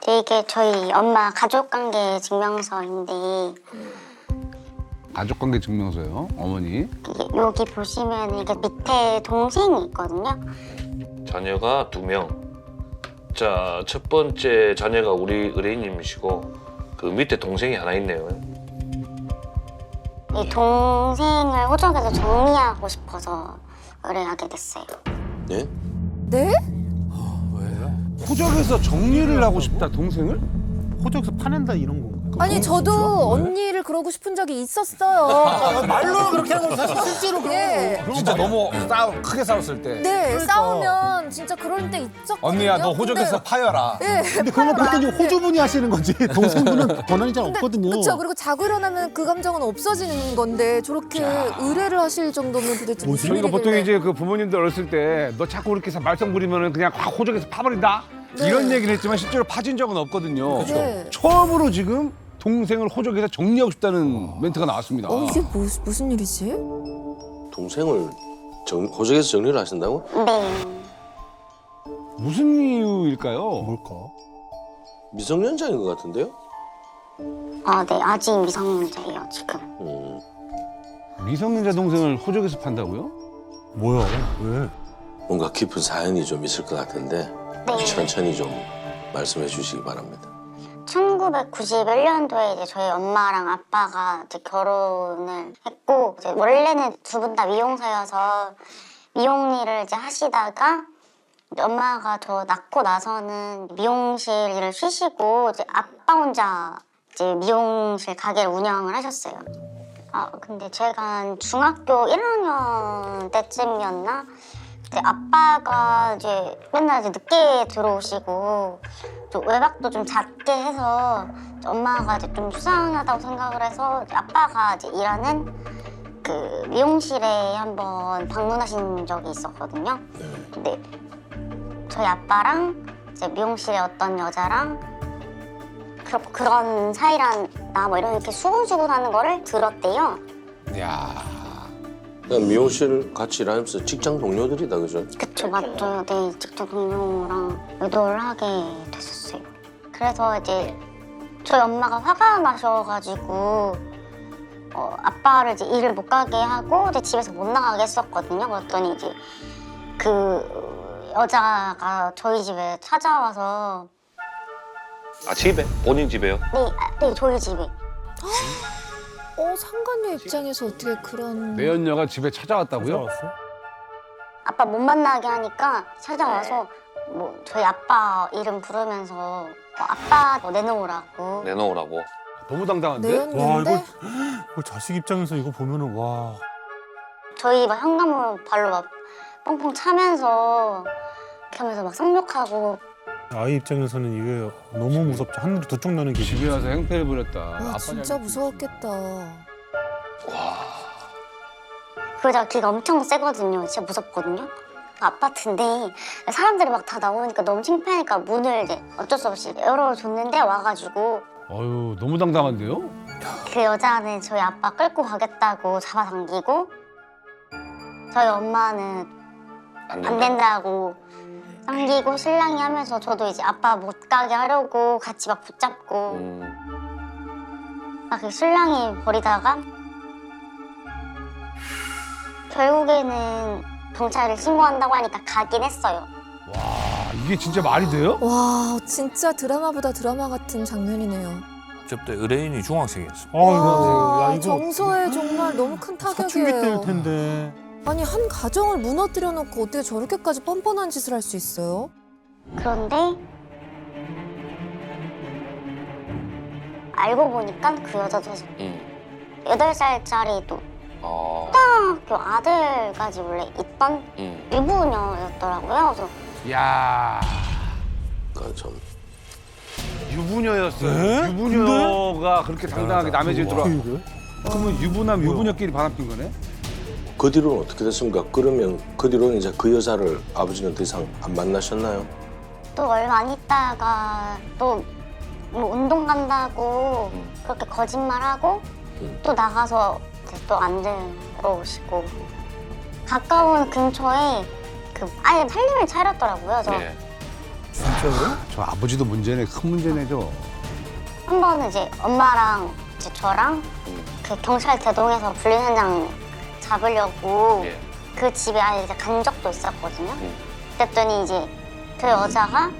이게 저희 엄마 가족관계 증명서인데 가족관계 증명서요, 어머니. 이게 여기 보시면 이게 밑에 동생이 있거든요. 자녀가 2명. 자, 첫 번째 자녀가 우리 의뢰인님이시고 그 밑에 동생이 하나 있네요. 이 동생을 호적에서 정리하고 싶어서 의뢰하게 됐어요. 네? 네? 호적에서 정리를 하고 싶다, 동생을? 호적에서 파낸다 이런 건가? 아니 저도 언니를 그러고 싶은 적이 있었어요. 말로 그렇게 하는 건 사실 실제로 네. 진짜 너무 크게 싸웠을 때. 네, 싸우면 진짜 그럴 때 있었거든요. 언니야, 너 호적에서 파여라. 네, 근데 그런 건 그때 호주분이 하시는 거지 동생분은 권한이 잘 없거든요. 그렇죠. 그리고 자고 일어나면 그 감정은 없어지는 건데 저렇게 의뢰를 하실 정도면 도대체 무슨 저희가 일이길래. 보통 이제 그 부모님들 어렸을 때 너 자꾸 그렇게 해서 말썽 부리면은 그냥 확 호적에서 파버린다? 이런 얘기를 했지만 실제로 파진 적은 없거든요. 네. 처음으로 지금 동생을 호적에서 정리하고 싶다는 멘트가 나왔습니다. 이게 무슨 일이지? 동생을 호적에서 정리를 하신다고? 네. 무슨 이유일까요? 뭘까? 미성년자인 것 같은데요? 네. 아직 미성년자예요, 지금. 미성년자 동생을 호적에서 판다고요? 뭐야? 왜? 뭔가 깊은 사연이 좀 있을 것 같은데 네. 천천히 좀 말씀해 주시기 바랍니다. 1991년도에 이제 저희 엄마랑 아빠가 이제 결혼을 했고 이제 원래는 두 분 다 미용사여서 미용 일을 이제 하시다가 이제 엄마가 저 낳고 나서는 미용실 일을 쉬시고 이제 아빠 혼자 이제 미용실 가게를 운영을 하셨어요. 근데 제가 한 중학교 1학년 때쯤이었나? 이제 아빠가 이제 맨날 이제 늦게 들어오시고 좀 외박도 좀 잦게 해서 엄마가 이제 좀 수상하다고 생각을 해서 이제 아빠가 이제 일하는 그 미용실에 한번 방문하신 적이 있었거든요. 근데 저희 아빠랑 이제 미용실에 어떤 여자랑 그런 사이란다 뭐 이렇게 수근수근하는 거를 들었대요. 야, 그냥 미용실 같이 일하면서 직장 동료들이다, 그죠? 그쵸, 맞죠. 네, 직장 동료랑 의도를 하게 됐었어요. 그래서 이제 저희 엄마가 화가 나셔가지고 아빠를 이제 일을 못 가게 하고 이제 집에서 못 나가게 했었거든요. 그랬더니 이제 그 여자가 저희 집에 찾아와서 집에? 본인 집에요? 네, 저희 집에. 상간녀 입장에서 어떻게 그런... 내연녀가 집에 찾아왔다고요? 찾아왔어? 아빠 못 만나게 하니까 찾아와서 뭐 저희 아빠 이름 부르면서 아빠 내놓으라고. 내놓으라고. 너무 당당한데? 와 내였는데 이거 자식 입장에서 이거 보면은 와. 저희 막 현관문 발로 막 뻥뻥 차면서 이렇게 하면서 막 쌍욕하고. 아이 입장에서는 이게 너무 무섭죠. 하늘이 두 쪽 나는 게 집에 와서 행패를 부렸다. 와, 진짜 무서웠겠다. 그 여자가 기가 엄청 세거든요. 진짜 무섭거든요. 아파트인데 사람들이 막 다 나오니까 너무 창피하니까 문을 이제 어쩔 수 없이 열어줬는데 와가지고 어휴, 너무 당당한데요? 그 여자는 저희 아빠 끌고 가겠다고 잡아당기고 저희 엄마는 안 안 된다고 당기고 신랑이 하면서 저도 이제 아빠 못 가게 하려고 같이 막 붙잡고 막 그 신랑이 버리다가 결국에는 경찰에 신고한다고 하니까 가긴 했어요. 와, 이게 진짜 말이 돼요? 와, 진짜 드라마보다 드라마 같은 장면이네요. 그때 의뢰인이 중학생이었어. 야 이거 정서에 정말 너무 큰 사춘기 때일 타격이에요. 텐데. 아니, 한 가정을 무너뜨려 놓고 어떻게 저렇게까지 뻔뻔한 짓을 할 수 있어요? 그런데 알고 보니까 그 여자도 8살짜리 또 초등학교 아들까지 원래 있던 유부녀였더라고요. 그래서 야, 그러니까 좀 유부녀였어요. 네? 유부녀가 그렇게 당당하게 남의 집에 들어와. 이게? 그러면 유부남, 유부녀끼리 바람핀 거네? 그 뒤로는 어떻게 됐습니까? 그러면 그 뒤로는 이제 그 여자를 아버지는 더 이상 안 만나셨나요? 또 얼마 안 있다가 또 뭐 운동 간다고 그렇게 거짓말하고 또 나가서 이제 또 안 들어오시고 가까운 근처에 그 아예 살림을 차렸더라고요. 저 네. 저 아버지도 문제네, 큰 문제네, 저. 한 번은 이제 엄마랑 이제 저랑 그 경찰 대동해서 불륜 현장 잡으려고 예. 그 집에 아예 이제 간 적도 있었거든요. 그랬더니 이제 그 여자가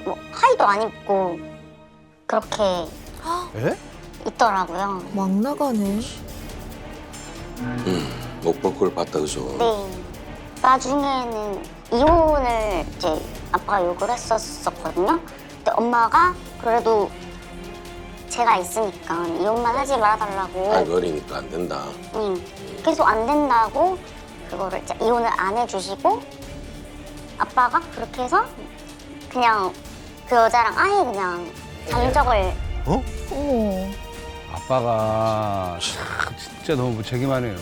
뭐 하의도 안 입고 그렇게 에? 있더라고요. 막 나가네. 못 볼 걸 봤다 그죠? 네. 나중에는 이혼을 이제 아빠가 요구를 했었거든요. 근데 엄마가 그래도 제가 있으니까 이혼만 하지 말아달라고 아이고 어리니까 안 된다. 계속 안 된다고 그거를 이제 이혼을 안 해주시고 아빠가 그렇게 해서 그냥 그 여자랑 아예 그냥 잠적을 어머. 아빠가 참 진짜 너무 무책임하네요.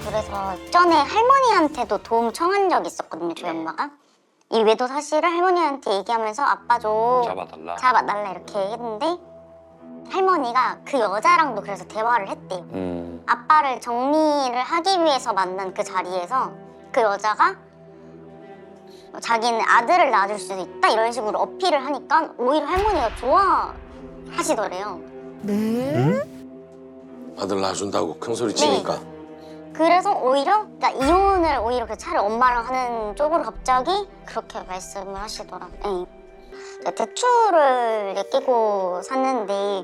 그래서 전에 할머니한테도 도움 청한 적이 있었거든요, 저희 엄마가. 이 외도 사실을 할머니한테 얘기하면서 아빠 좀 잡아달라 이렇게 했는데 할머니가 그 여자랑도 그래서 대화를 했대요. 아빠를 정리를 하기 위해서 만난 그 자리에서 그 여자가 자기는 아들을 낳아줄 수도 있다 이런 식으로 어필을 하니까 오히려 할머니가 좋아하시더래요. 네? 아들 낳아준다고 큰 소리 치니까. 그래서 오히려 그러니까 이혼을 오히려 그 차라리 엄마랑 하는 쪽으로 갑자기 그렇게 말씀을 하시더라고요. 네. 대출을 끼고 샀는데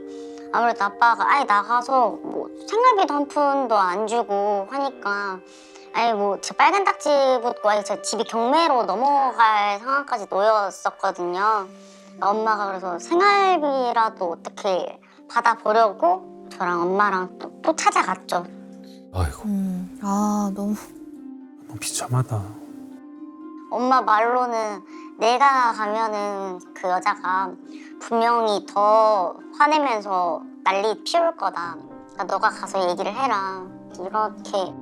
아무래도 아빠가 아예 나가서 뭐 생활비도 한 푼도 안 주고 하니까 아예 뭐 제 빨간 딱지 붙고 아예 제 집이 경매로 넘어갈 상황까지 놓였었거든요. 엄마가 그래서 생활비라도 어떻게 받아보려고 저랑 엄마랑 또 찾아갔죠. 아이고 아, 너무. 너무 비참하다. 엄마 말로는 내가 가면은 그 여자가 분명히 더 화내면서 난리 피울 거다. 그러니까 너가 가서 얘기를 해라. 이렇게.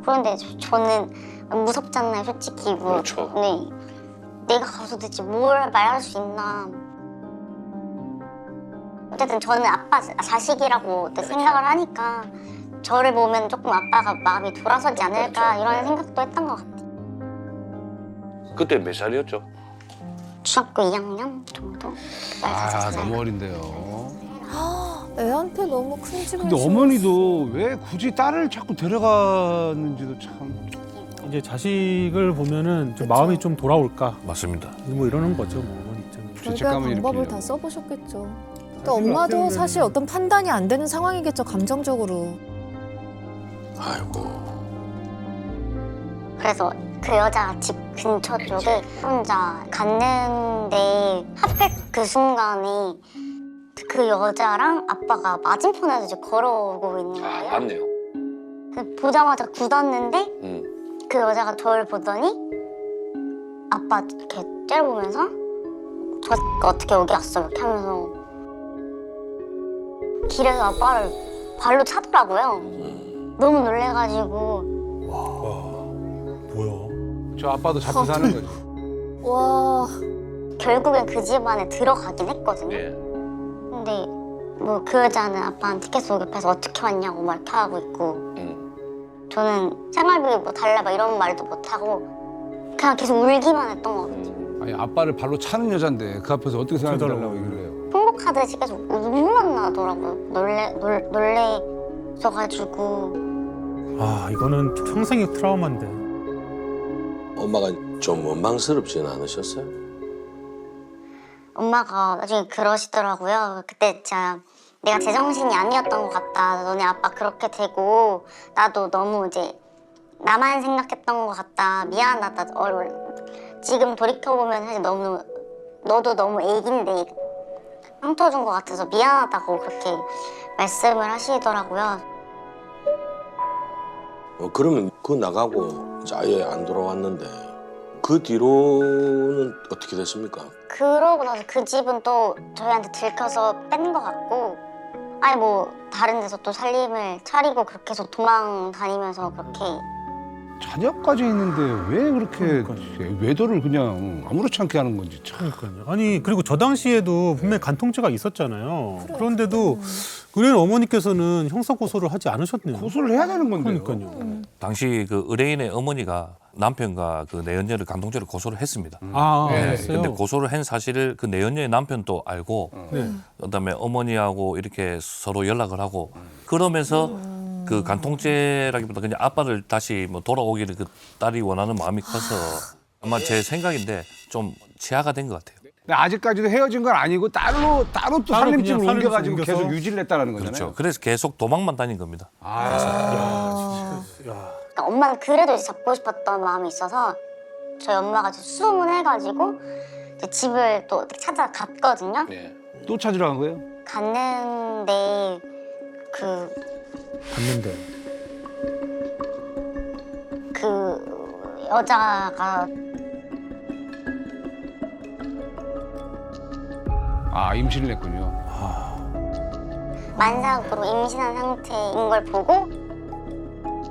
그런데 저는 무섭잖아요, 솔직히. 뭐. 그렇죠. 네. 내가 가서 대체 뭘 말할 수 있나. 어쨌든 저는 아빠 자식이라고 생각을 하니까 저를 보면 조금 아빠가 마음이 돌아서지 않을까 이런 생각도 했던 것 같아요. 그때 몇 살이었죠? 중학교 2학년 정도? 아, 너무 어린데요. 애한테 너무 큰 짐을 근데 심- 어머니도 왜 굳이 딸을 자꾸 데려가는지도 참. 이제 자식을 보면은 좀 그쵸. 마음이 좀 돌아올까 맞습니다. 뭐 이러는 거죠, 뭐 어머니 입장에. 별별 죄책감을 방법을 일으키려고. 다 써보셨겠죠. 또 엄마도 사실 어떤 판단이 안 되는 상황이겠죠, 감정적으로. 아이고. 그래서 그 여자 집 근처 쪽에 혼자 갔는데 하필 그 순간에 그 여자랑 아빠가 맞은편에서 이제 걸어오고 있는 아, 거예요. 맞네요. 그래서 보자마자 굳었는데 그 여자가 저를 보더니 아빠 이렇게 째려보면서 저 X가 어떻게 여기 왔어 이렇게 하면서 길에서 아빠를 발로 차더라고요. 너무 놀래가지고 뭐야? 저 아빠도 잡혀 사는 거지. 와, 결국엔 그 집 안에 들어가긴 했거든요. 예. 근데 뭐 그 여자는 아빠는 티켓 소급해서 어떻게 왔냐고 막 이렇게 하고 있고 저는 생활비 뭐 달라 막 이런 말도 못하고 그냥 계속 울기만 했던 것 같아요. 아니 아빠를 발로 차는 여잔데 그 앞에서 어떻게 생각해달라고 얘기를 해요. 행복하듯이 계속 눈물만 나더라고요. 놀래셔가지고. 아, 이거는 평생의 트라우마인데. 엄마가 좀 원망스럽지는 않으셨어요? 엄마가 나중에 그러시더라고요. 그때 진짜 내가 제정신이 아니었던 것 같다. 너네 아빠 그렇게 되고 나도 너무 이제 나만 생각했던 것 같다. 미안하다. 지금 돌이켜보면 사실 너도 너무 애긴데 상처 준 것 같아서 미안하다고 그렇게 말씀을 하시더라고요. 그러면 그 나가고 이제 아예 안 돌아왔는데 그 뒤로는 어떻게 됐습니까? 그러고 나서 그 집은 또 저희한테 들켜서 뺀 것 같고 아니 뭐 다른 데서 또 살림을 차리고 그렇게 해서 도망 다니면서 그렇게 자녀까지 있는데 왜 그렇게 외도를 그냥 아무렇지 않게 하는 건지 참. 그러니까요. 아니 그리고 저 당시에도 분명히 간통죄가 있었잖아요. 그런데도 의뢰인 어머니께서는 형사 고소를 하지 않으셨네요. 고소를 해야 되는 건데요. 그러니까요. 당시 그 의뢰인의 어머니가 남편과 그 내연녀를 간통죄로 고소를 했습니다. 아, 네. 알았어요. 근데 고소를 한 사실을 그 내연녀의 남편도 알고 네. 그다음에 어머니하고 이렇게 서로 연락을 하고 그러면서 그 간통죄라기보다 그냥 아빠를 다시 뭐 돌아오기를 그 딸이 원하는 마음이 커서 아마 제 생각인데 좀 치아가 된 것 같아요. 근데 아직까지도 헤어진 건 아니고 따로 또 살림집을 그냥 옮겨가지고 살림집 계속 옮겨서? 유지를 했다는 거잖아요. 그렇죠. 그래서 계속 도망만 다닌 겁니다. 그러니까 엄마는 그래도 이제 잡고 싶었던 마음이 있어서 저희 엄마가 이제 수문해가지고 이제 집을 또 찾아갔거든요. 네. 또 찾으러 간 거예요? 갔는데 그 봤는데. 여자가 아, 임신을 했군요. 만삭으로 임신한 상태인 걸 보고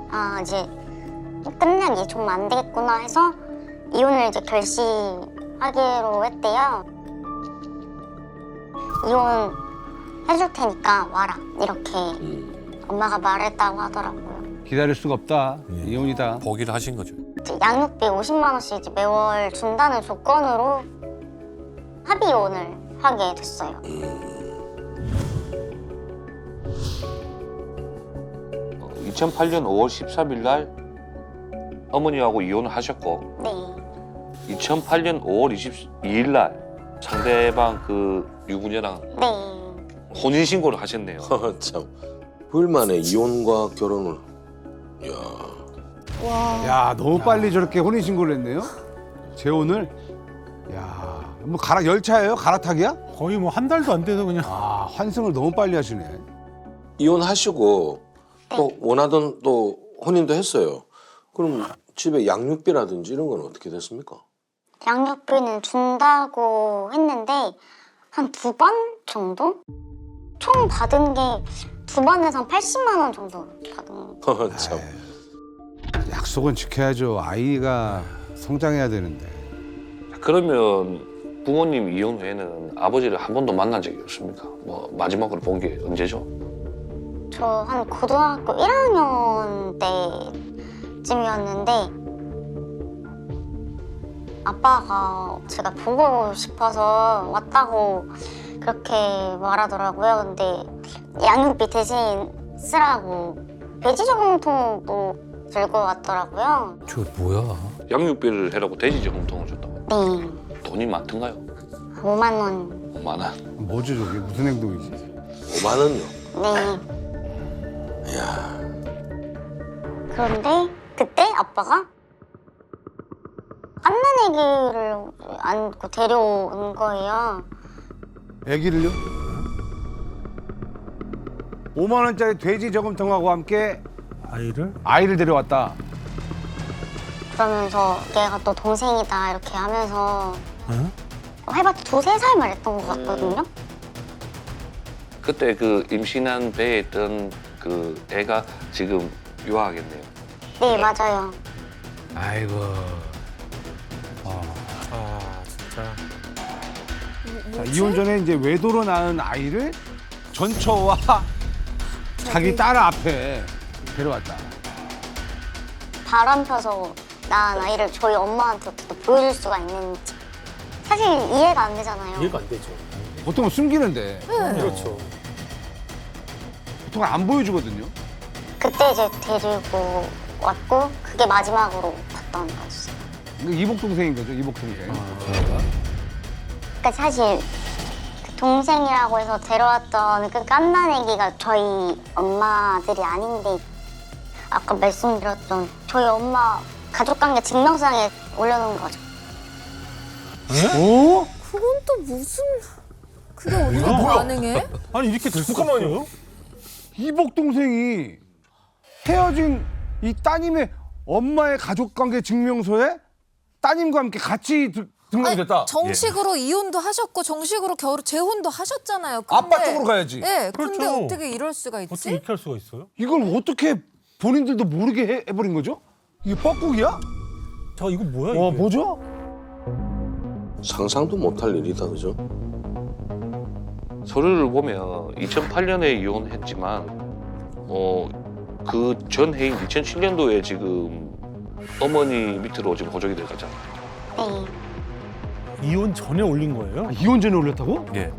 아 이제 끝내기 좀 안 되겠구나 해서 이혼을 이제 결심하기로 했대요. 이혼 해줄 테니까 와라 이렇게 엄마가 말했다고 하더라고요. 기다릴 수가 없다. 이혼이다. 포기를 하신 거죠. 이제 양육비 50만 원씩 이제 매월 준다는 조건으로 합의 이혼을 하게 됐어요. 2008년 5월 13일 날 어머니하고 이혼을 하셨고 네, 2008년 5월 22일 날 상대방 그 유부녀랑 네. 혼인 신고를 하셨네요. 참. 9일 만에 이혼과 결혼을. 야. 와. 야, 너무 빨리 저렇게 혼인신고를 했네요. 재혼을. 야, 뭐 열차예요? 갈아타기야? 거의 뭐 한 달도 안 돼서 그냥. 아, 환승을 너무 빨리 하시네. 이혼하시고 또 원하던 또 혼인도 했어요. 그럼 집에 양육비라든지 이런 건 어떻게 됐습니까? 양육비는 준다고 했는데 한 2번 정도? 총 받은 게 2번에서 80만 원 정도 받은 거. 참. 약속은 지켜야죠. 아이가 성장해야 되는데. 그러면 부모님 이혼 후에는 아버지를 한 번도 만난 적이 없습니까? 뭐 마지막으로 본 게 언제죠? 저 한 고등학교 1학년 때쯤이었는데 아빠가 제가 보고 싶어서 왔다고 그렇게 말하더라고요. 근데 양육비 대신 쓰라고 돼지 저금통도 들고 왔더라고요. 저 뭐야? 양육비를 해라고 돼지 저금통을 줬다고. 네, 돈이 많던가요? 5만 원. 5만 원. 뭐죠, 저게? 무슨 행동이지? 5만 원요. 네. 이야. 그런데 그때 아빠가 갓난아기를 안고 데려온 거예요. 애기를요? 5만 원짜리 돼지 저금통하고 함께 아이를 데려왔다. 그러면서 얘가 또 동생이다 이렇게 하면서 해봤자 2~3살 말했던 것 같거든요. 그때 그 임신한 배에 있던 그 애가 지금 유아하겠네요. 네, 맞아요. 아이고. 진짜. 자, 이혼 전에 이제 외도로 낳은 아이를 전처와 자기 딸 앞에 데려왔다. 바람 펴서 낳은 아이를 저희 엄마한테 어떻게 보여줄 수가 있는지 사실 이해가 안 되잖아요. 이해가 안 되죠. 보통은 숨기는데 그렇죠. 보통 안 보여주거든요. 그때 이제 데리고 왔고 그게 마지막으로 봤던 거였어요. 이거 이복 동생인 거죠, 이복 동생. 그러니까 사실 그 동생이라고 해서 데려왔던 그 갓난아기가 저희 엄마들이 아닌데 아까 말씀드렸던 저희 엄마 가족관계 증명서에 올려놓은 거죠. 오? 그건 또 무슨 그게 어떻게 가능해? 아니 이렇게 될 수가 있어요? 이복 동생이 헤어진 이 따님의 엄마의 가족관계 증명서에 따님과 함께 같이 등록이 됐다. 정식으로 이혼도 하셨고 정식으로 재혼도 하셨잖아요. 근데, 아빠 쪽으로 가야지. 네, 근데 그렇죠. 어떻게 이럴 수가 있지? 어떻게 이렇게 할 수가 있어요? 이걸 어떻게 본인들도 모르게 해버린 거죠? 이게 뻐꾸기야? 저 이거 뭐야 와 이게? 뭐죠? 상상도 못할 일이다, 그죠? 서류를 보면 2008년에 이혼했지만 그 전 해인 2007년도에 지금 어머니 밑으로 지금 호적이 들어가잖아. 네. 이혼 전에 올린 거예요? 아, 이혼 전에 올렸다고? 예.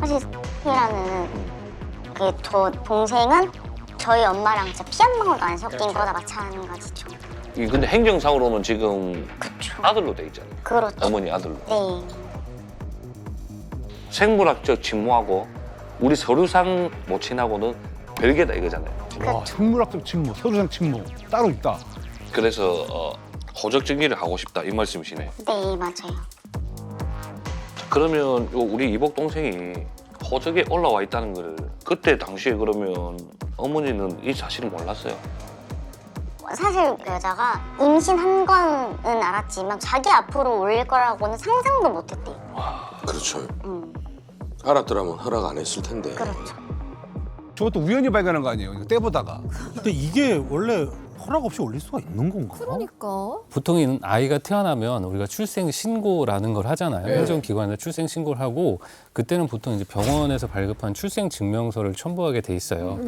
사실 이라는 그 저 동생은 저희 엄마랑 진짜 피 한 방울도 안 섞인 거다 마찬가지죠. 근데 행정상으로는 지금 그쵸. 아들로 돼 있잖아요. 그렇죠. 어머니 아들로. 네. 생물학적 친모하고 우리 서류상 모친하고는 별개다 이거잖아요. 와 생물학적 친모, 서류상 친모 따로 있다. 그래서 호적 정리를 하고 싶다 이 말씀이시네. 네, 맞아요. 그러면 요 우리 이복 동생이 호적에 올라와 있다는 걸 그때 당시에 그러면 어머니는 이 사실을 몰랐어요. 사실 그 여자가 임신한 거는 알았지만 자기 앞으로 올릴 거라고는 상상도 못했대요. 그렇죠. 알았더라면 허락 안 했을 텐데. 그렇죠. 저것도 우연히 발견한 거 아니에요? 이거 떼보다가. 근데 이게 원래 허락 없이 올릴 수가 있는 건가? 그러니까. 보통 아이가 태어나면 우리가 출생 신고라는 걸 하잖아요. 행정기관에서 출생 신고를 하고 그때는 보통 이제 병원에서 발급한 출생 증명서를 첨부하게 돼 있어요.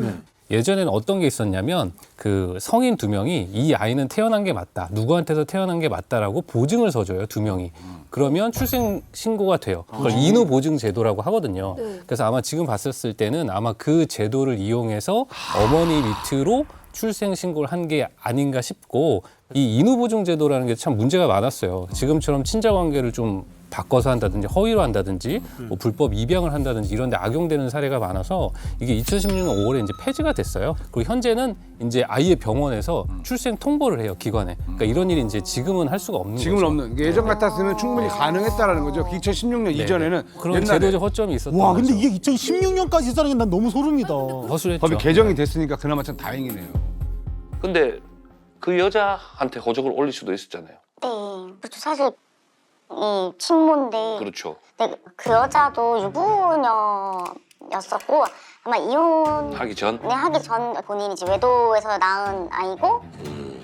예전에는 어떤 게 있었냐면 그 성인 2명이 이 아이는 태어난 게 맞다. 누구한테서 태어난 게 맞다라고 보증을 서줘요. 2명이. 그러면 출생 신고가 돼요. 그걸 인후 보증 제도라고 하거든요. 네. 그래서 아마 지금 봤었을 때는 아마 그 제도를 이용해서 어머니 밑으로 출생 신고를 한 게 아닌가 싶고 이 인후 보증 제도라는 게 참 문제가 많았어요. 지금처럼 친자 관계를 좀 바꿔서 한다든지 허위로 한다든지 뭐 불법 입양을 한다든지 이런 데 악용되는 사례가 많아서 이게 2016년 5월에 이제 폐지가 됐어요. 그리고 현재는 이제 아이의 병원에서 출생 통보를 해요, 기관에. 그러니까 이런 일이 이제 지금은 할 수가 없는 지금은 거죠. 없는. 예전 같았으면 충분히 가능했다라는 거죠. 2016년 이전에는 그런 옛날에 제도적 허점이 있었던 와 거죠. 근데 이게 2016년까지 있다는 게 난 너무 소름이다. 허술했죠. 법이 개정이 됐으니까 그나마 참 다행이네요. 근데 그 여자한테 호적을 올릴 수도 있었잖아요. 네. 그렇죠. 사실 이 친모인데 그렇죠. 네, 그 여자도 유부녀였었고 아마 이혼을 하기 전. 하기 전 본인이 이제 외도에서 낳은 아이고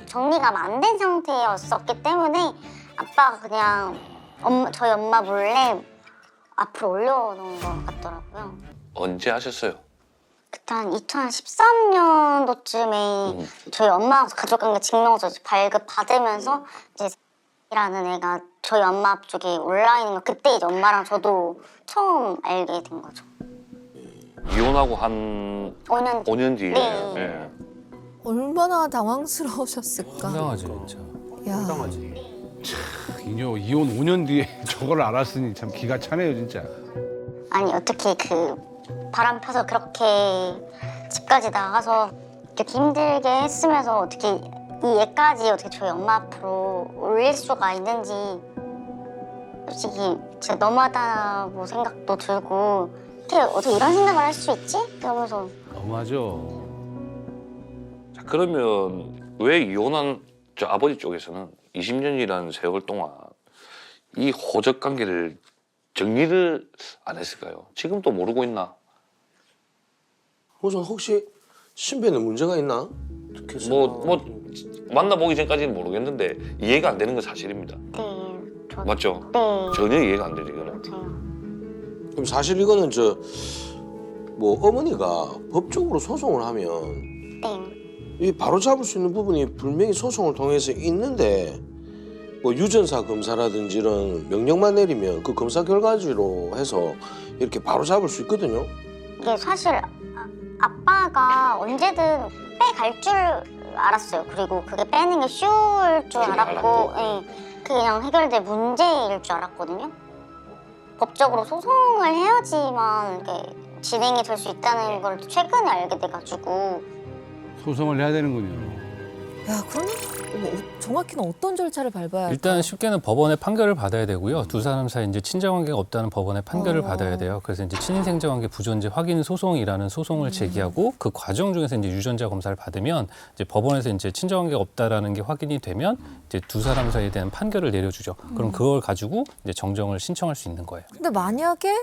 정리가 안 된 상태였었기 때문에 아빠가 그냥 저희 엄마 몰래 앞으로 올려놓은 것 같더라고요. 언제 하셨어요? 그때 한 2013년도쯤에 저희 엄마 가족관계 증명서 발급 받으면서 이제 이라는 애가 저희 엄마 쪽에 올라 있는 거 그때 이제 엄마랑 저도 처음 알게 된 거죠. 이혼하고 한 5년 5년 뒤에. 네. 예. 얼마나 당황스러우셨을까. 황당하지 진짜. 야. 이혼 5년 뒤에 저걸 알았으니 참 기가 차네요 진짜. 아니 어떻게 그 바람 펴서 그렇게 집까지 나가서 이렇게 힘들게 했으면서 어떻게 이 애까지 어떻게 저희 엄마 앞으로 올릴 수가 있는지 솔직히 진짜 너무하다고 생각도 들고 어떻게 이런 생각을 할 수 있지? 이러면서 너무하죠. 자, 그러면 왜 이혼한 저 아버지 쪽에서는 20년이라는 세월 동안 이 호적 관계를 정리를 안 했을까요? 지금도 모르고 있나? 우선 혹시 신변에 문제가 있나? 이렇게 해서 뭐 만나보기 전까지는 모르겠는데 이해가 안 되는 건 사실입니다. 네, 맞죠? 네, 전혀 이해가 안 되죠, 이거는. 맞아요. 그럼 사실 이거는 뭐 어머니가 법적으로 소송을 하면 네, 이 바로 잡을 수 있는 부분이 분명히 소송을 통해서 있는데 뭐 유전사 검사라든지 이런 명령만 내리면 그 검사 결과지로 해서 이렇게 바로 잡을 수 있거든요. 이게 사실 아빠가 언제든 빼갈 줄 알았어요. 그리고 그게 빼는 게 쉬울 줄 줄 알았고, 알았고. 예, 그냥 해결될 문제일 줄 알았거든요. 법적으로 소송을 해야지만 이게 진행이 될 수 있다는 걸 최근에 알게 돼가지고 소송을 해야 되는군요. 야, 그러면 정확히는 어떤 절차를 밟아야 할까요? 일단 쉽게는 법원의 판결을 받아야 되고요. 두 사람 사이 이제 친자 관계가 없다는 법원의 판결을 받아야 돼요. 그래서 이제 친인생자 관계 부존재 확인 소송이라는 소송을 제기하고 그 과정 중에서 이제 유전자 검사를 받으면 이제 법원에서 이제 친자 관계가 없다라는 게 확인이 되면 이제 두 사람 사이에 대한 판결을 내려주죠. 그럼 그걸 가지고 이제 정정을 신청할 수 있는 거예요. 근데 만약에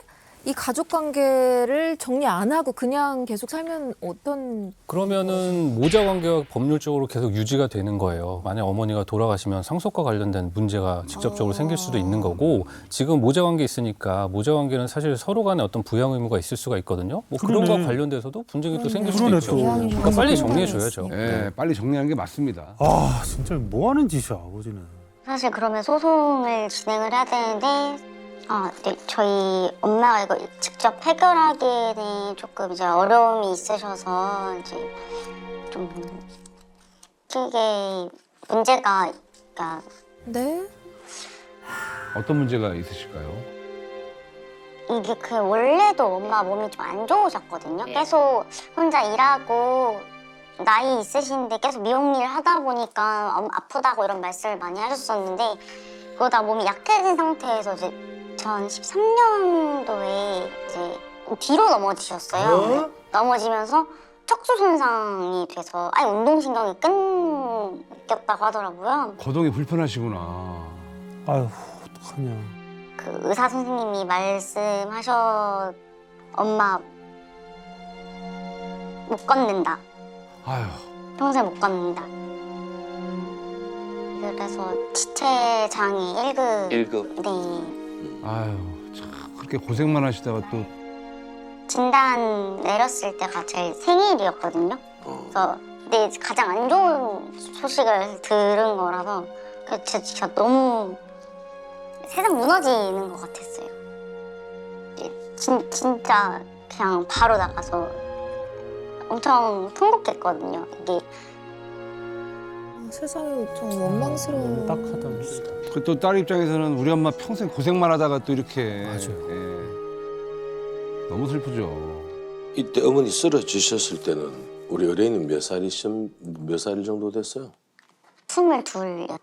이 가족 관계를 정리 안 하고 그냥 계속 살면 어떤 그러면은 모자 관계가 법률적으로 계속 유지가 되는 거예요. 만약 어머니가 돌아가시면 상속과 관련된 문제가 직접적으로 생길 수도 있는 거고 지금 모자 관계 있으니까 모자 관계는 사실 서로 간에 어떤 부양 의무가 있을 수가 있거든요. 뭐 그런 그러네. 거 관련돼서도 분쟁이 또 생길 수도 그러네, 있죠. 또. 그러니까 빨리 정리해줘야죠. 예, 빨리 정리하는 게 맞습니다. 아 진짜 뭐 하는 짓이야 아버지는. 사실 그러면 소송을 진행을 해야 되는데 네, 저희 엄마가 이거 직접 해결하기에는 조금 이제 어려움이 있으셔서 이제 좀 크게 문제가 그러니까 네? 어떤 문제가 있으실까요? 이게 원래도 엄마 몸이 좀 안 좋으셨거든요. 계속 혼자 일하고 나이 있으신데 계속 미용 일 하다 보니까 아프다고 이런 말씀을 많이 하셨었는데 그러다 몸이 약해진 상태에서 이제 2013년도에 이제 뒤로 넘어지셨어요. 넘어지면서 척수 손상이 돼서 아예 운동신경이 끊겼다고 하더라고요. 거동이 불편하시구나. 아유 어떡하냐. 그 의사 선생님이 엄마 못 걷는다. 아유, 평생 못 걷는다. 그래서 지체장애 1급. 1급. 네. 아유, 참 그렇게 고생만 하시다가 또 진단 내렸을 때가 제 생일이었거든요. 그래서 근데 가장 안 좋은 소식을 들은 거라서 진짜 너무 세상 무너지는 것 같았어요. 진짜 그냥 바로 나가서 엄청 통곡했거든요. 이게 세상이 좀 원망스러운. 딱하다. 그 또 딸 입장에서는 우리 엄마 평생 고생만 하다가 또 이렇게 너무 슬프죠. 이때 어머니 쓰러지셨을 때는 우리 어린이는 몇 살 정도 됐어요? 22요.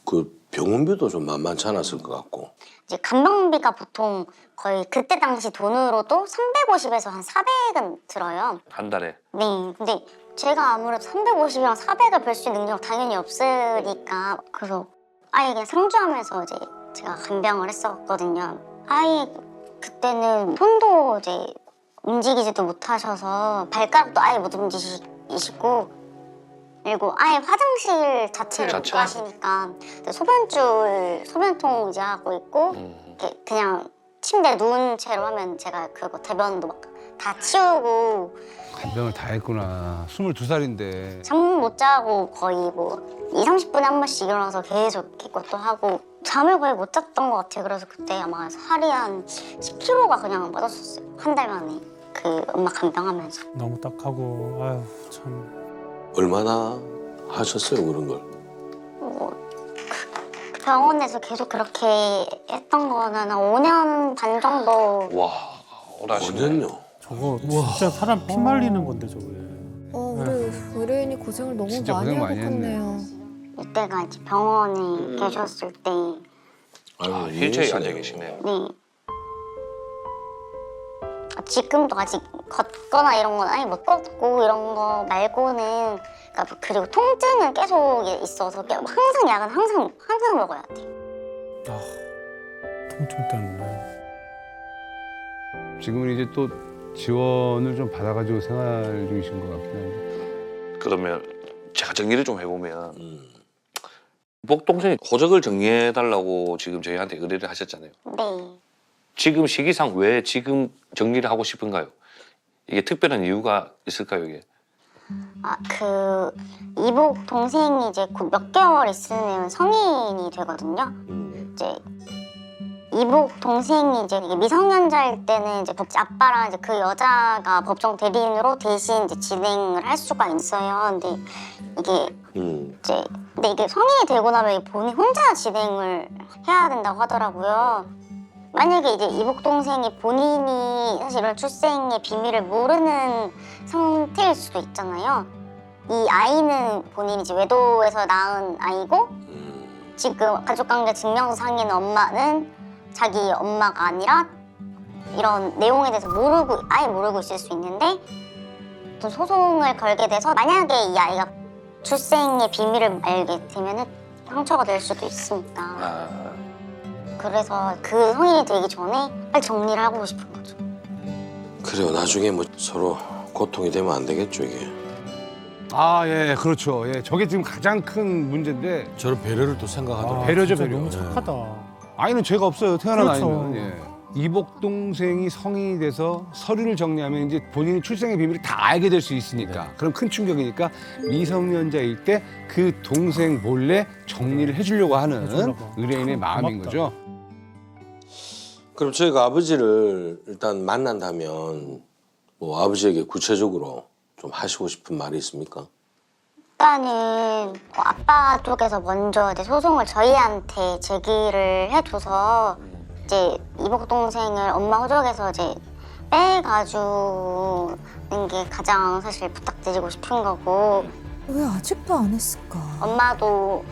그 병원비도 좀 만만치 않았을 것 같고. 이제 간병비가 보통 거의 그때 당시 돈으로도 350에서 한 400은 들어요. 한 달에. 네, 근데 제가 아무래도 350이랑 400을 벌 수 있는 능력 당연히 없으니까 그래서 아예 그냥 상주하면서 이제 제가 간병을 했었거든요. 아예 그때는 손도 이제 움직이지도 못하셔서 발가락도 아예 못 움직이시고 그리고 아예 화장실 자체를 못 가시니까 소변통 이제 하고 있고 이렇게 그냥 침대에 누운 채로 하면 제가 그거 대변도 막 다 치우고 간병을 다 했구나. 22살인데. 잠 못 자고 거의 뭐 20-30분에 한 번씩 일어나서 계속 이것도 하고 잠을 거의 못 잤던 것 같아요. 그래서 그때 아마 살이 한 10kg가 그냥 빠졌었어요. 한 달 만에 그 엄마 간병하면서. 너무 딱하고 아유 참. 얼마나 하셨어요 그런 걸? 그 병원에서 계속 그렇게 했던 거는 한 5년 반 정도. 와, 오래 하시네. 5년요? 저거 진짜 사람 피 말리는 건데 저게. 우리 의뢰인이 고생을 너무 진짜 많이 고생 하고 많이 했네. 컸네요. 이때가 이제 병원에 계셨을 때. 아, 휠체어에 앉아 계시네. 네. 지금도 아직 걷거나 이런 건 아예 못 걷고 이런 거 말고는 그러니까 그리고 통증은 계속 있어서 항상 약은 항상 먹어야 돼. 아 통증 때문에. 지금은 이제 또 지원을 좀 받아가지고 생활 중이신 것 같긴 한데. 그러면 제가 정리를 좀 해보면 복동생이 호적을 정리해달라고 지금 저희한테 의뢰를 하셨잖아요. 네. 지금 시기상 왜 지금 정리를 하고 싶은가요? 이게 특별한 이유가 있을까요, 이게? 이복 동생이 이제 몇 개월 있으면 성인이 되거든요. 이제 이복 동생이 이제 미성년자일 때는 이제 아빠랑 이제 그 여자가 법정 대리인으로 대신 이제 진행을 할 수가 있어요. 근데 이게 성인이 되고 나면 본인 혼자 진행을 해야 된다고 하더라고요. 만약에 이제 이복 동생이 본인이 사실 이런 출생의 비밀을 모르는 상태일 수도 있잖아요. 이 아이는 본인이 이제 외도에서 낳은 아이고 지금 가족관계 증명상에는 엄마는 자기 엄마가 아니라 이런 내용에 대해서 아예 모르고 있을 수 있는데 어떤 소송을 걸게 돼서 만약에 이 아이가 출생의 비밀을 알게 되면은 상처가 될 수도 있으니까. 그래서 그 성인이 되기 전에 빨리 정리를 하고 싶은 거죠. 그래요. 나중에 뭐 서로 고통이 되면 안 되겠죠 이게. 아, 예, 그렇죠. 예, 저게 지금 가장 큰 문제인데 저런 배려를 또 생각하더라고요. 배려죠, 진짜 배려. 너무 착하다. 아이는 죄가 없어요. 태어난 그렇죠. 아이는. 예. 이복 동생이 성인이 돼서 서류를 정리하면 이제 본인이 출생의 비밀을 다 알게 될 수 있으니까 그럼 큰 충격이니까 미성년자일 때 그 동생 몰래 정리를 해주려고 하는 해주려고. 의뢰인의 마음인 고맙다. 거죠. 그럼 저희가 아버지를 일단 만난다면 뭐 아버지에게 구체적으로 좀 하시고 싶은 말이 있습니까? 일단은 아빠 쪽에서 먼저 이제 소송을 저희한테 제기를 해줘서 이제 이복 동생을 엄마 호적에서 이제 빼가주는 게 가장 사실 부탁드리고 싶은 거고 왜 아직도 안 했을까? 엄마도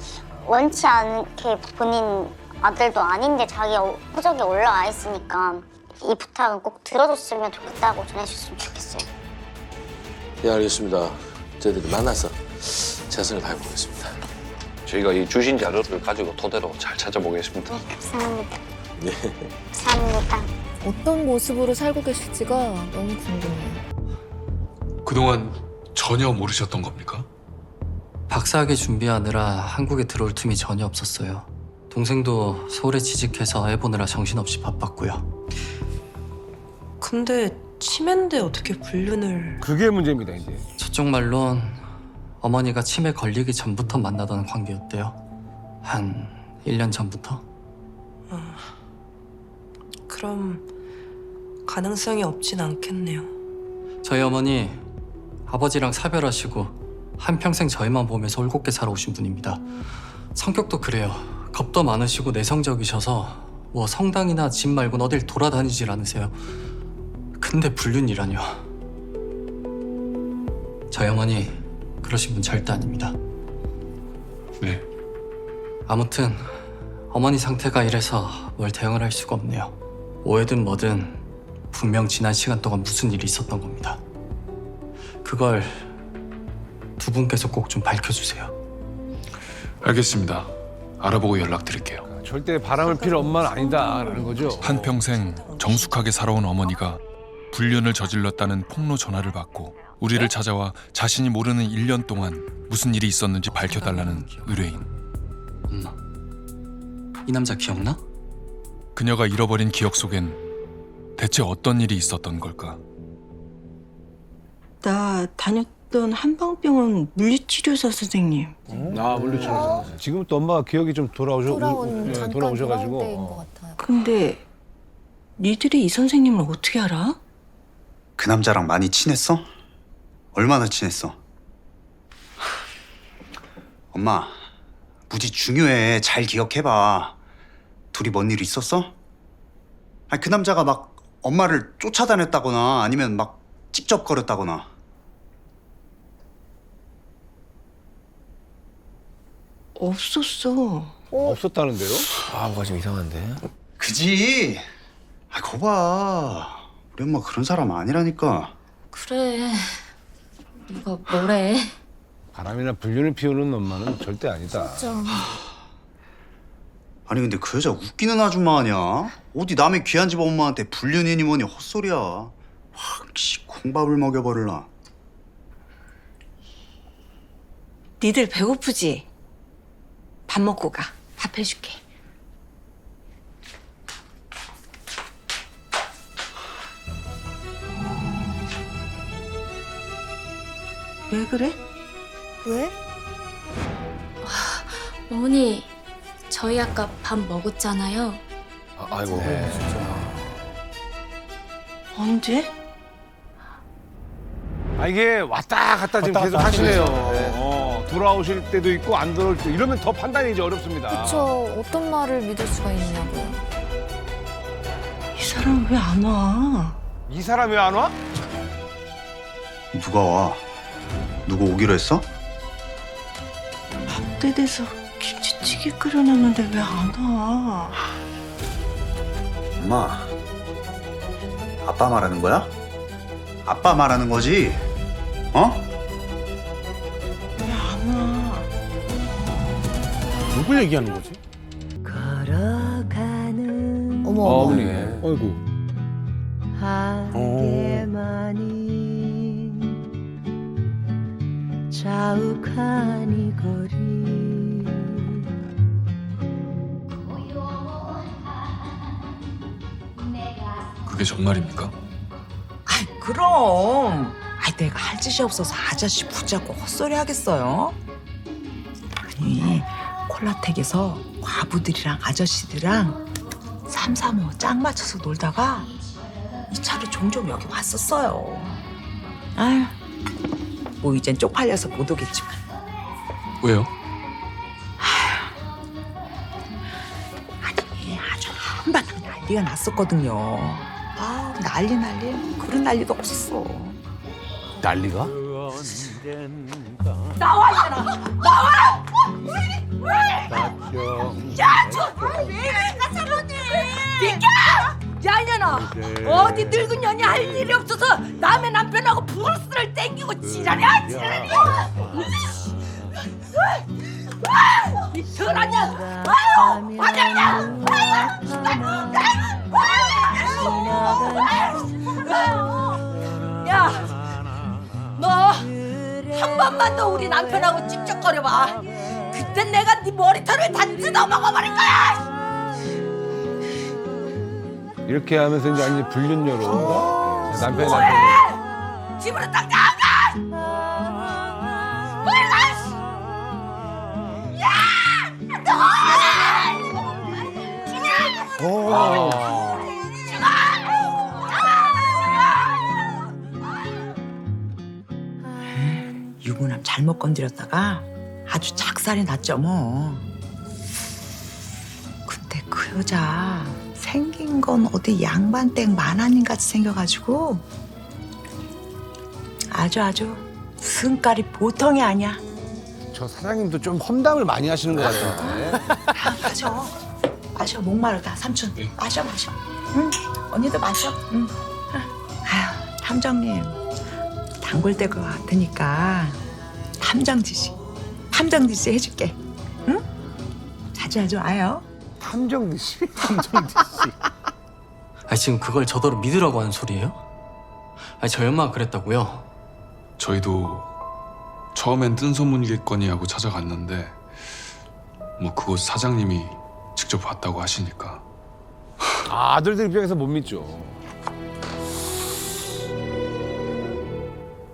원치 않게 본인 아들도 아닌데 자기 호적에 올라와 있으니까 이 부탁은 꼭 들어줬으면 좋겠다고 전해주셨으면 좋겠어요. 예, 알겠습니다. 저희들이 만나서 최선을 다해보겠습니다. 저희가 이 주신 자료를 가지고 토대로 잘 찾아보겠습니다. 감사합니다. 네. 감사합니다. 어떤 모습으로 살고 계실지가 너무 궁금해요. 그동안 전혀 모르셨던 겁니까? 박사학위 준비하느라 한국에 들어올 틈이 전혀 없었어요. 동생도 서울에 취직해서 애 보느라 정신없이 바빴고요. 근데 치매인데 어떻게 불륜을... 그게 문제입니다, 이제. 저쪽 말론 어머니가 치매 걸리기 전부터 만나던 관계였대요. 한 1년 전부터. 그럼 가능성이 없진 않겠네요. 저희 어머니 아버지랑 사별하시고 한평생 저희만 보면서 올곧게 살아오신 분입니다. 성격도 그래요. 겁도 많으시고 내성적이셔서 뭐 성당이나 집 말고는 어딜 돌아다니질 않으세요. 근데 불륜이라뇨. 저희 어머니 그러신 분 절대 아닙니다. 네. 아무튼 어머니 상태가 이래서 뭘 대응을 할 수가 없네요. 오해든 뭐든 분명 지난 시간 동안 무슨 일이 있었던 겁니다. 그걸 두 분께서 꼭 좀 밝혀주세요. 알겠습니다. 알아보고 연락드릴게요. 절대 바람을 필 엄마는 아니다라는 거죠. 한평생 정숙하게 살아온 어머니가 불륜을 저질렀다는 폭로 전화를 받고 우리를 찾아와 자신이 모르는 1년 동안 무슨 일이 있었는지 밝혀달라는 의뢰인. 엄마, 이 남자 기억나? 그녀가 잃어버린 기억 속엔 대체 어떤 일이 있었던 걸까? 나 다녔던 한방병원 물리치료사 선생님. 아, 물리치료사. 지금 또 엄마가 기억이 좀 돌아온 예, 잠깐 돌아오셔가지고. 돌아온 때인 것 같아요. 근데 니들이 이 선생님을 어떻게 알아? 그 남자랑 많이 친했어? 얼마나 친했어? 엄마, 무지 중요해. 잘 기억해봐. 둘이 뭔 일 있었어? 아니, 그 남자가 막 엄마를 쫓아다녔다거나 아니면 막 찝쩍거렸다거나. 없었어. 없었다는데요? 아, 뭐가 좀 이상한데. 그지? 아, 거봐. 우리 엄마 그런 사람 아니라니까. 그래. 누가 뭐래? 바람이나 불륜을 피우는 엄마는 절대 아니다. 진짜. 아니 근데 그 여자 웃기는 아줌마 아니야? 어디 남의 귀한 집 엄마한테 불륜이니 뭐니 헛소리야. 확 씨, 콩밥을 먹여버릴라. 니들 배고프지? 밥 먹고 가. 밥 해줄게. 왜 그래? 왜? 어머니, 저희 아까 밥 먹었잖아요. 아이고. 언제? 아, 이게 왔다 갔다 지금 왔다 계속 갔다 하시네요. 하시네요. 돌아오실 때도 있고 안 돌아올 때 이러면 더 판단이 이제 어렵습니다. 그쵸. 어떤 말을 믿을 수가 있냐고요. 이 사람 왜 안 와? 이 사람 왜 안 와? 누가 와? 누구 오기로 했어? 밥대대서 김치찌개 끓여놨는데 왜 안 와? 엄마, 아빠 말하는 거야? 아빠 말하는 거지? 어? 왜 안 와? 누굴 얘기하는 거지? 걸어가는 어머. 어머니. 네. 어이구. 한계만이 자욱한 이 거리 그게 정말입니까? 아이 그럼 내가 할 짓이 없어서 아저씨 붙잡고 헛소리 하겠어요? 아니 콜라텍에서 과부들이랑 아저씨들이랑 삼삼오오 짝 맞춰서 놀다가 이 차로 종종 여기 왔었어요. 아휴 뭐 이젠 쪽팔려서 못 오겠지만 왜요? 아니 아주 한바탕 난리가 났었거든요. 아 난리 그런 난리도 없었어. 난리가? 나와 이년아 나와! 야저왜 이러니까 살로니 비켜! 야 이년아 어디 늙은 년이 할 일이 없어서 남의 남편하고 브루스를 땡기고 지랄이야 이 더러운 년 아유 화장이야 야 너 한 번만 더 우리 남편하고 찝쩍거려봐. 그땐 내가 네 머리털을 다 뜯어먹어버릴 거야. 이렇게 하면서 이제 완전 불륜녀로 남편이 뭐해? 집으로 당장 안 가! 빨리 가! 야! 유부남 잘못 건드렸다가 아주 작살이 났죠 뭐. 근데 그 여자 생긴 건 어디 양반댁 만화님 같이 생겨가지고 아주 승깔이 보통이 아니야. 저 사장님도 좀 험담을 많이 하시는 것 같아요. 마셔 목마르다 삼촌. 마셔. 응 언니도 마셔. 응. 아휴 탐정님 단골 될 것 같으니까 탐정 지시 해줄게. 응? 자주 와요. 탐정 씨. 아니 지금 그걸 저더러 믿으라고 하는 소리예요? 아니 저희 엄마가 그랬다고요? 저희도 처음엔 뜬소문이겠거니 하고 찾아갔는데 뭐 그곳 사장님이 직접 봤다고 하시니까 아들들 입장에서 못 믿죠.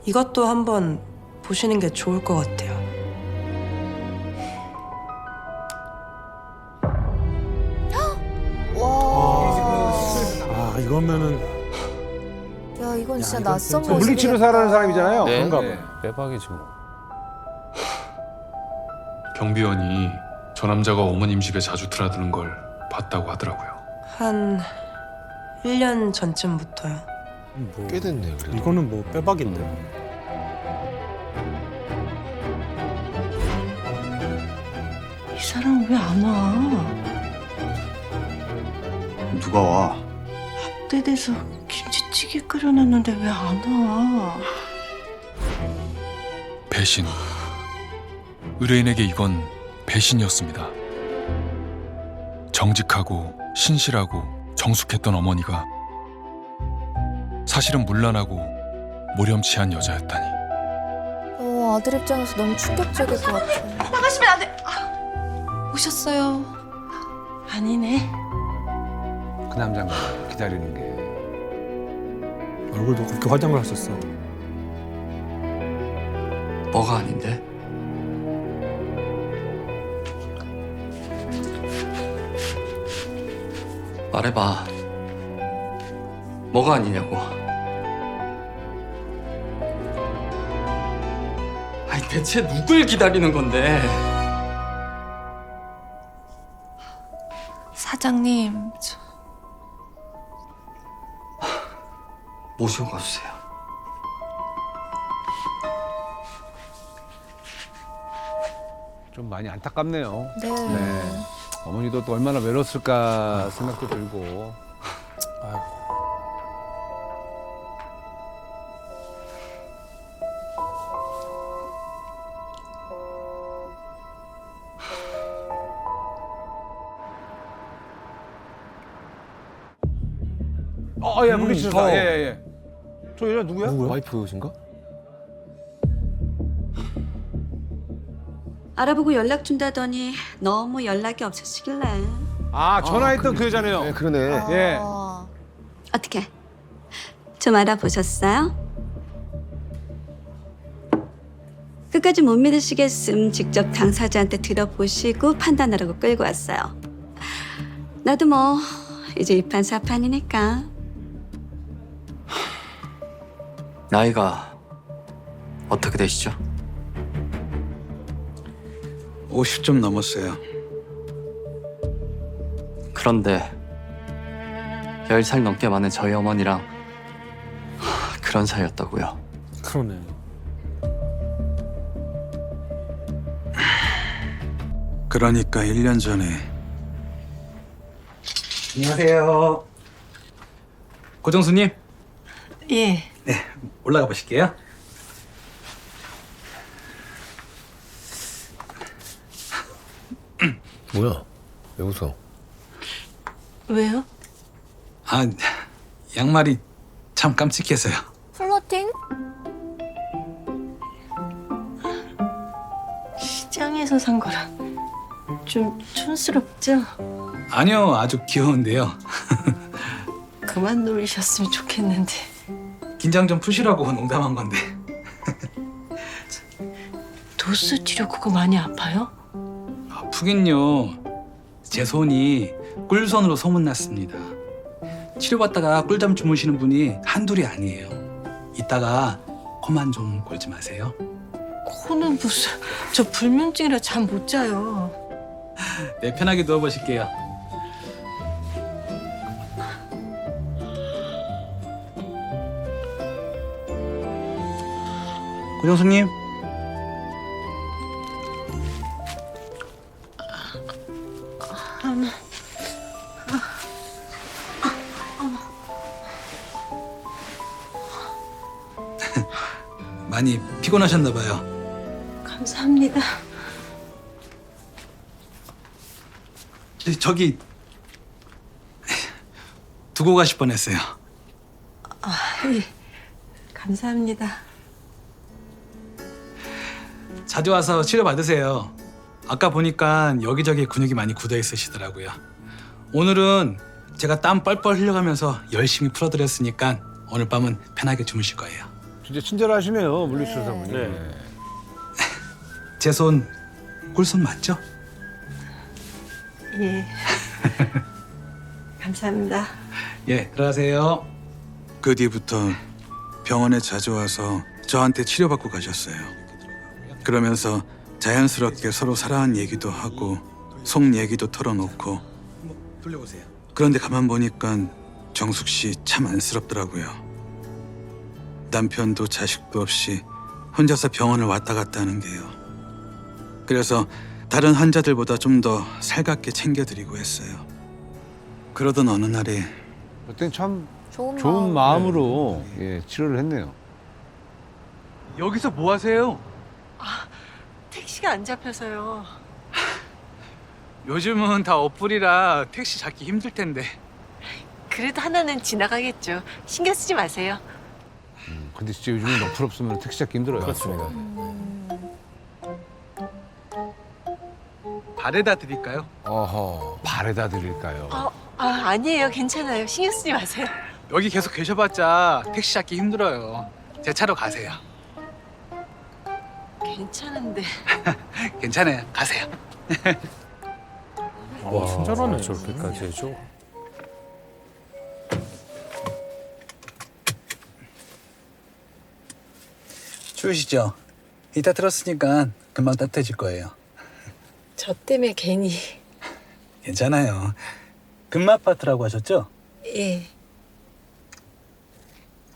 이것도 한번 보시는 게 좋을 것 같아요. 아 이거면은 야 이건 진짜 이건 낯선 진짜 모습이겠다. 물리치료사라는 사람이잖아요. 네. 그런가 봐요. 빼박이지 뭐. 경비원이 저 남자가 어머님 집에 자주 드나드는 걸 봤다고 하더라고요. 한 1년 전쯤부터요. 뭐 꽤 됐네요. 그래도. 이거는 뭐 빼박인데. 이 사람 왜 안 와? 누가 와? 때돼서 김치찌개 끓여놨는데 왜 안 와? 배신. 의뢰인에게 이건 배신이었습니다. 정직하고 신실하고 정숙했던 어머니가 사실은 문란하고 모렴치한 여자였다니. 아들 입장에서 너무 충격적일 것 같아. 나가시면 안 돼. 오셨어요. 아니네. 그 남자가 기다리는 게. 얼굴도 그렇게 화장을 하셨어. 뭐가 아닌데? 말해봐. 뭐가 아니냐고. 아니 대체 누굴 기다리는 건데? 사장님, 모시고 가주세요. 좀 많이 안타깝네요. 네. 어머니도 또 얼마나 외로웠을까 생각도 들고. 예, 물리치료사. 예. 저 여자 누구야? 와이프신가? 알아보고 연락 준다더니 너무 연락이 없으시길래. 아, 전화했던 그 여자네요. 네, 그러네. 예. 어떻게? 좀 알아보셨어요? 끝까지 못 믿으시겠음 직접 당사자한테 들어보시고 판단하라고 끌고 왔어요. 나도 뭐 이제 이판사판이니까. 나이가 어떻게 되시죠? 50좀 넘었어요. 그런데 10살 넘게 많은 저희 어머니랑 그런 사이였다고요. 그러네. 그러니까 1년 전에. 안녕하세요. 고정수님. 예. 네, 올라가 보실게요. 뭐야? 왜 웃어? 왜요? 아, 양말이 참 깜찍해서요. 플러팅? 시장에서 산 거라 좀 촌스럽죠? 아니요, 아주 귀여운데요. 그만 놀리셨으면 좋겠는데. 긴장 좀 푸시라고 농담한 건데. 도수 치료 그거 많이 아파요? 아프긴요. 제 손이 꿀손으로 소문났습니다. 치료받다가 꿀잠 주무시는 분이 한둘이 아니에요. 이따가 코만 좀 골지 마세요. 코는 무슨, 저 불면증이라 잠 못 자요. 네, 편하게 누워보실게요. 고정수님. 많이 피곤하셨나 봐요. 감사합니다. 저기 두고 가실 뻔했어요. 예. 감사합니다. 자주 와서 치료 받으세요. 아까 보니까 여기저기 근육이 많이 굳어 있으시더라고요. 오늘은 제가 땀 뻘뻘 흘려가면서 열심히 풀어드렸으니까 오늘 밤은 편하게 주무실 거예요. 진짜 친절하시네요, 물리치료사분이. 제 손 꿀손 맞죠? 예. 감사합니다. 예, 들어가세요. 그 뒤부터 병원에 자주 와서 저한테 치료받고 가셨어요. 그러면서 자연스럽게 서로 살아온 얘기도 하고 속 얘기도 털어놓고. 돌려보세요. 그런데 가만 보니까 정숙 씨 참 안쓰럽더라고요. 남편도 자식도 없이 혼자서 병원을 왔다 갔다 하는 게요. 그래서 다른 환자들보다 좀 더 살갑게 챙겨드리고 했어요. 그러던 어느 날에 그땐 참 좋은 좋은 마음으로 예, 치료를 했네요. 여기서 뭐 하세요? 택시가 안 잡혀서요. 요즘은 다 어플이라 택시 잡기 힘들 텐데. 그래도 하나는 지나가겠죠. 신경 쓰지 마세요. 근데 진짜 요즘은 어플 없으면 택시 잡기 힘들어요. 그렇습니다. 발에다 드릴까요? 어허, 발에다 드릴까요? 아니에요. 괜찮아요. 신경 쓰지 마세요. 여기 계속 계셔봤자 택시 잡기 힘들어요. 제 차로 가세요. 괜찮은데. 괜찮아요. 가세요. 와, 친절하네. 저렇게까지 해줘. 추우시죠? 이따 들었으니까 금방 따뜻해질 거예요. 저 때문에 괜히. 괜찮아요. 금마 아파트라고 하셨죠? 예.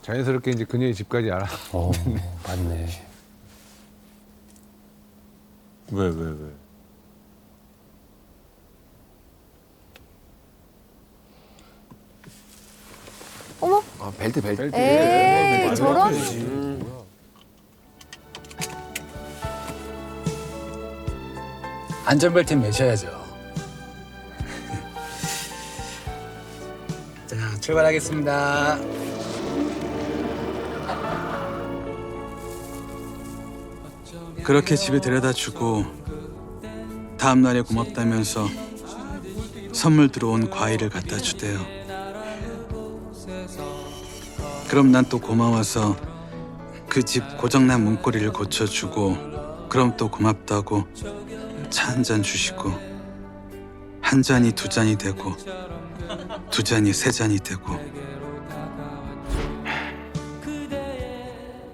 자연스럽게 이제 그녀의 집까지 알아. 맞네. 왜? 어머? 아, 벨트. 에이, 저런. 안전벨트 매셔야죠. 자, 출발하겠습니다. 그렇게 집에 데려다 주고 다음 날에 고맙다면서 선물 들어온 과일을 갖다 주대요. 그럼 난 또 고마워서 그 집 고장난 문고리를 고쳐주고 그럼 또 고맙다고 차 한 잔 주시고 한 잔이 두 잔이 되고 두 잔이 세 잔이 되고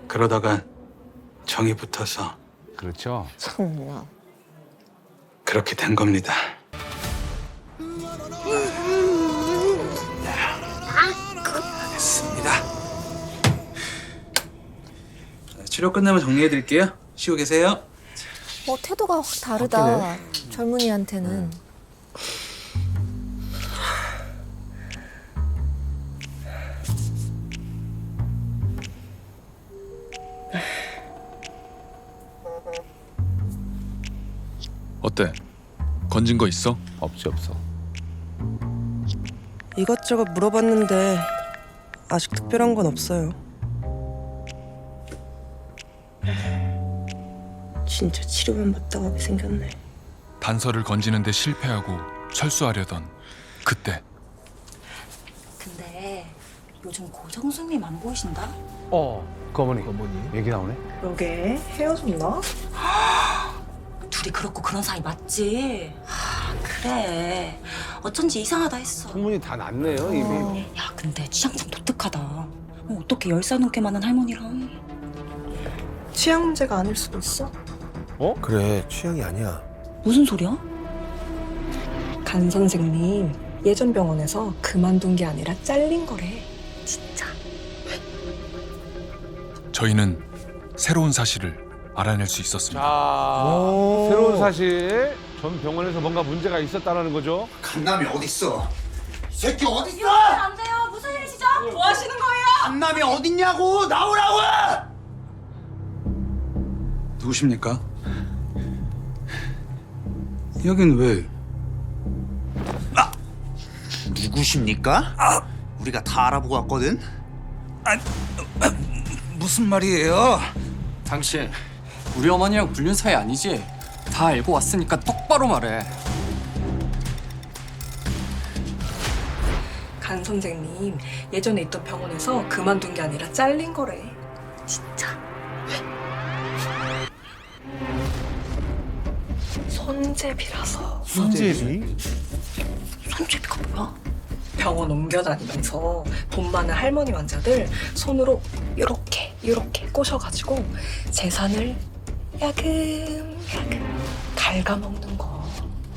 그러다가 정이 붙어서 그렇죠. 참나. 그렇게 된 겁니다. 됐습니다. 자, 치료 끝나면 정리해드릴게요. 쉬고 계세요. 태도가 확 다르다. 젊은이한테는. 어때? 건진 거 있어? 없지 없어. 이것저것 물어봤는데 아직 특별한 건 없어요. 진짜 치료만 받다 가게 생겼네. 단서를 건지는데 실패하고 철수하려던 그때 근데 요즘 고정숙님 안 보이신다? 그 어머니. 얘기 나오네. 그러게 헤어졌나? 둘이 그렇고 그런 사이 맞지? 그래. 어쩐지 이상하다 했어. 소문이 다 났네요 이미. 야, 근데 취향 참 독특하다. 어떻게 10살 넘게 많은 할머니랑. 취향 문제가 아닐 수도 있어. 그래, 취향이 아니야. 무슨 소리야? 간 선생님 예전 병원에서 그만둔 게 아니라 잘린 거래. 진짜. 저희는 새로운 사실을 알아낼 수 있었습니다. 자, 새로운 사실. 전 병원에서 뭔가 문제가 있었다는 거죠. 간남이 어딨어? 이 새끼 어딨어? 안 돼요. 무슨 일이시죠? 뭐 하시는 거예요? 간남이 어딨냐고! 나오라고! 누구십니까? 여긴 왜? 누구십니까? 우리가 다 알아보고 왔거든? 무슨 말이에요? 당신 우리 어머니랑 불륜 사이 아니지? 다 알고 왔으니까 똑바로 말해. 간 선생님 예전에 있던 병원에서 그만둔 게 아니라 잘린 거래. 진짜. 손재비라서. 손재비? 손재비가 뭐야? 병원 옮겨 다니면서 돈 많은 할머니 환자들 손으로 요렇게 꼬셔가지고 재산을 야금야금 갉아먹는 거.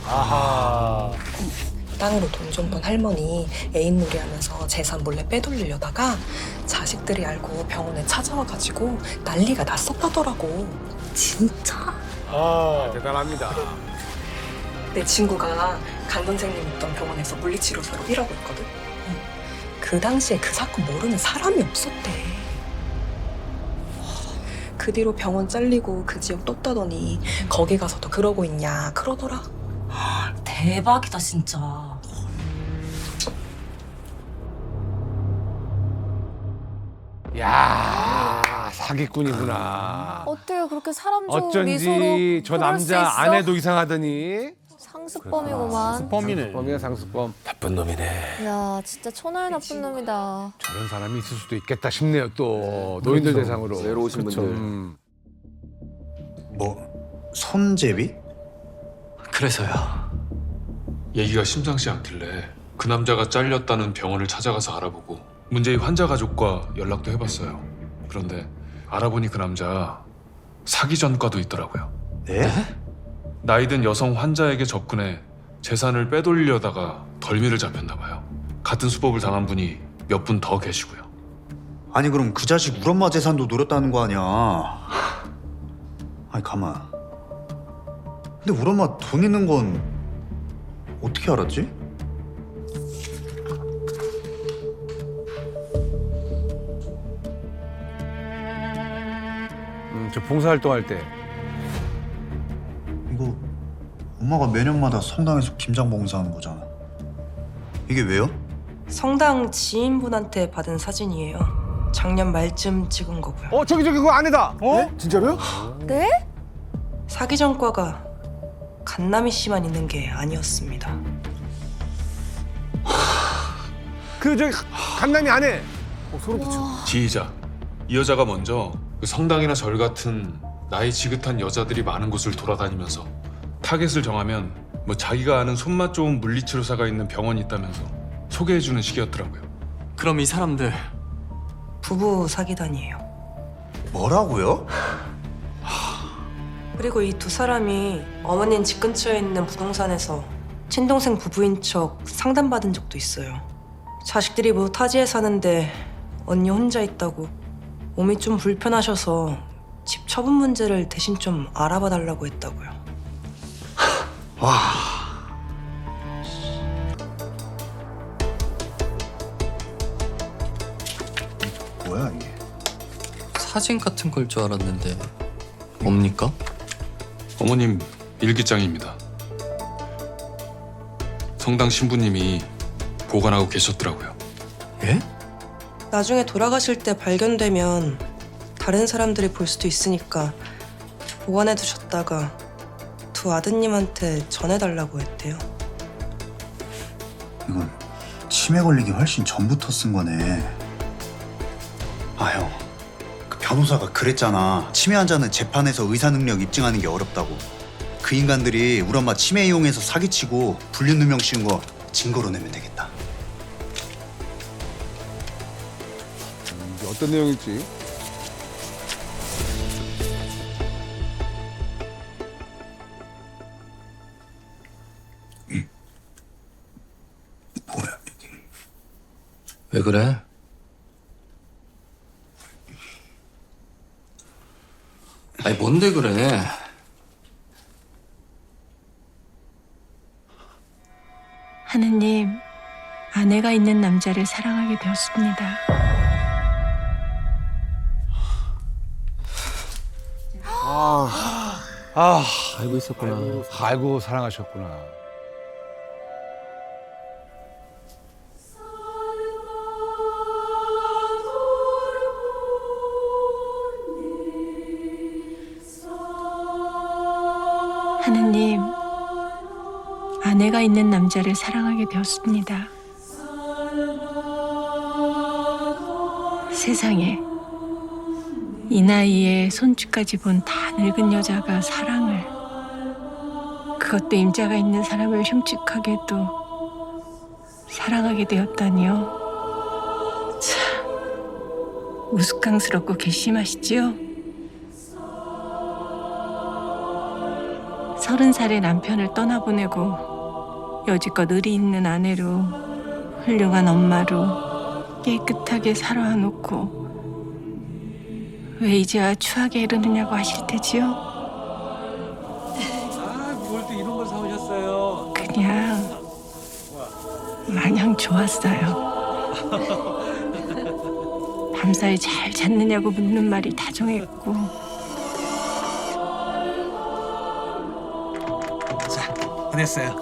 아하. 땅으로 돈 좀 번 할머니 애인놀이 하면서 재산 몰래 빼돌리려다가 자식들이 알고 병원에 찾아와가지고 난리가 났었다더라고. 진짜? 대단합니다. 내 친구가 간 선생님 있던 병원에서 물리치료사로 일하고 있거든. 그 당시에 그 사건 모르는 사람이 없었대. 그 뒤로 병원 잘리고 그 지역 떴다더니 거기 가서도 그러고 있냐 그러더라. 대박이다 진짜. 야, 사기꾼이구나. 어때요? 그렇게 사람 좋은 어쩐지 미소로 저 그럴 수 남자 있어? 아내도 이상하더니. 상습범이구만. 범이네. 상습범이야 상습범. 나쁜 놈이네. 야, 진짜 천하의 나쁜 놈이다. 저런 사람이 있을 수도 있겠다 싶네요 또. 노인들 대상으로. 외로우신 그렇죠. 분들. 뭐 손재비? 그래서요. 얘기가 심상치 않길래 그 남자가 잘렸다는 병원을 찾아가서 알아보고 문제의 환자 가족과 연락도 해봤어요. 그런데 알아보니 그 남자 사기 전과도 있더라고요. 네? 나이든 여성 환자에게 접근해 재산을 빼돌리려다가 덜미를 잡혔나 봐요. 같은 수법을 당한 분이 몇 분 더 계시고요. 아니 그럼 그 자식 우리 엄마 재산도 노렸다는 거 아니야? 아니 가만. 근데 우리 엄마 돈 있는 건 어떻게 알았지? 저 봉사활동할 때. 이거 엄마가 매년마다 성당에서 김장 봉사하는 거잖아. 이게 왜요? 성당 지인분한테 받은 사진이에요. 작년 말쯤 찍은 거고요. 저기 그거 아내다. 진짜로요? 네? 사기 전과가 간남이 씨만 있는 게 아니었습니다. 저기 간남이 아내. 소름 끼쳐. 지휘자, 이 여자가 먼저 그 성당이나 절 같은 나이 지긋한 여자들이 많은 곳을 돌아다니면서 타겟을 정하면 뭐 자기가 아는 손맛 좋은 물리치료사가 있는 병원이 있다면서 소개해주는 식이었더라고요. 그럼 이 사람들 부부 사기단이에요. 뭐라고요? 그리고 이 두 사람이 어머님 집 근처에 있는 부동산에서 친동생 부부인 척 상담받은 적도 있어요. 자식들이 모두 타지에 사는데 언니 혼자 있다고 몸이 좀 불편하셔서 집 처분 문제를 대신 좀 알아봐 달라고 했다고요. 와. 뭐야 이게? 사진 같은 걸 줄 알았는데 뭡니까? 어머님 일기장입니다. 성당 신부님이 보관하고 계셨더라고요. 예? 나중에 돌아가실 때 발견되면 다른 사람들이 볼 수도 있으니까 보관해 두셨다가 두 아드님한테 전해달라고 했대요. 이건 치매 걸리기 훨씬 전부터 쓴 거네. 형. 그 변호사가 그랬잖아. 치매 환자는 재판에서 의사 능력 입증하는 게 어렵다고. 그 인간들이 우리 엄마 치매 이용해서 사기치고 불륜 누명 씌운 거 증거로 내면 되겠다. 이게 어떤 내용일지. 뭐야 이게? 왜 그래? 아니 뭔데 그래? 하느님, 아내가 있는 남자를 사랑하게 되었습니다. 알고 있었구나. 알고 사랑하셨구나. 하느님, 아내가 있는 남자를 사랑하게 되었습니다. 세상에 이 나이에 손주까지 본 다 늙은 여자가 사랑을, 그것도 임자가 있는 사람을 흉측하게도 사랑하게 되었다니요. 참 우스꽝스럽고 괘씸하시지요? 30살의 남편을 떠나보내고 여지껏 의리 있는 아내로, 훌륭한 엄마로 깨끗하게 살아놓고 왜 이제야 추하게 이러느냐고 하실 테지요? 뭘 또 이런 걸 사오셨어요? 그냥 마냥 좋았어요. 밤사이 잘 잤느냐고 묻는 말이 다정했고, 보냈어요.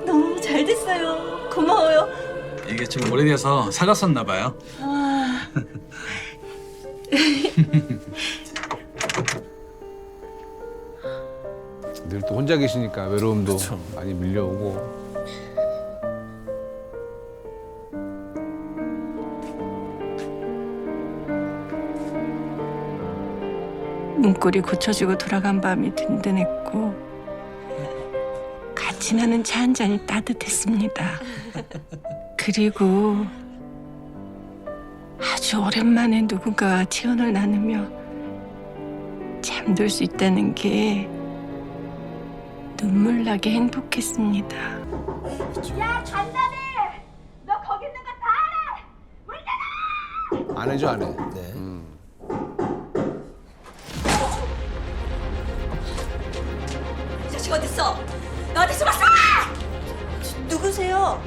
너무 잘 됐어요. 고마워요. 이게 좀 오래돼서 사갔었나 봐요. 늘 또 혼자 계시니까 외로움도 많이 밀려오고. 눈꼴이 고쳐지고 돌아간 밤이 든든했고, 같이 나는 차 한 잔이 따뜻했습니다. 그리고 아주 오랜만에 누군가와 체온을 나누며 잠들 수 있다는 게 눈물 나게 행복했습니다. 야 간다네. 너 거기 있는 거 다 알아. 문 닫아. 아내죠, 아내. 네. 이 자식 어딨어? 너 어디서 봤어? 누구세요?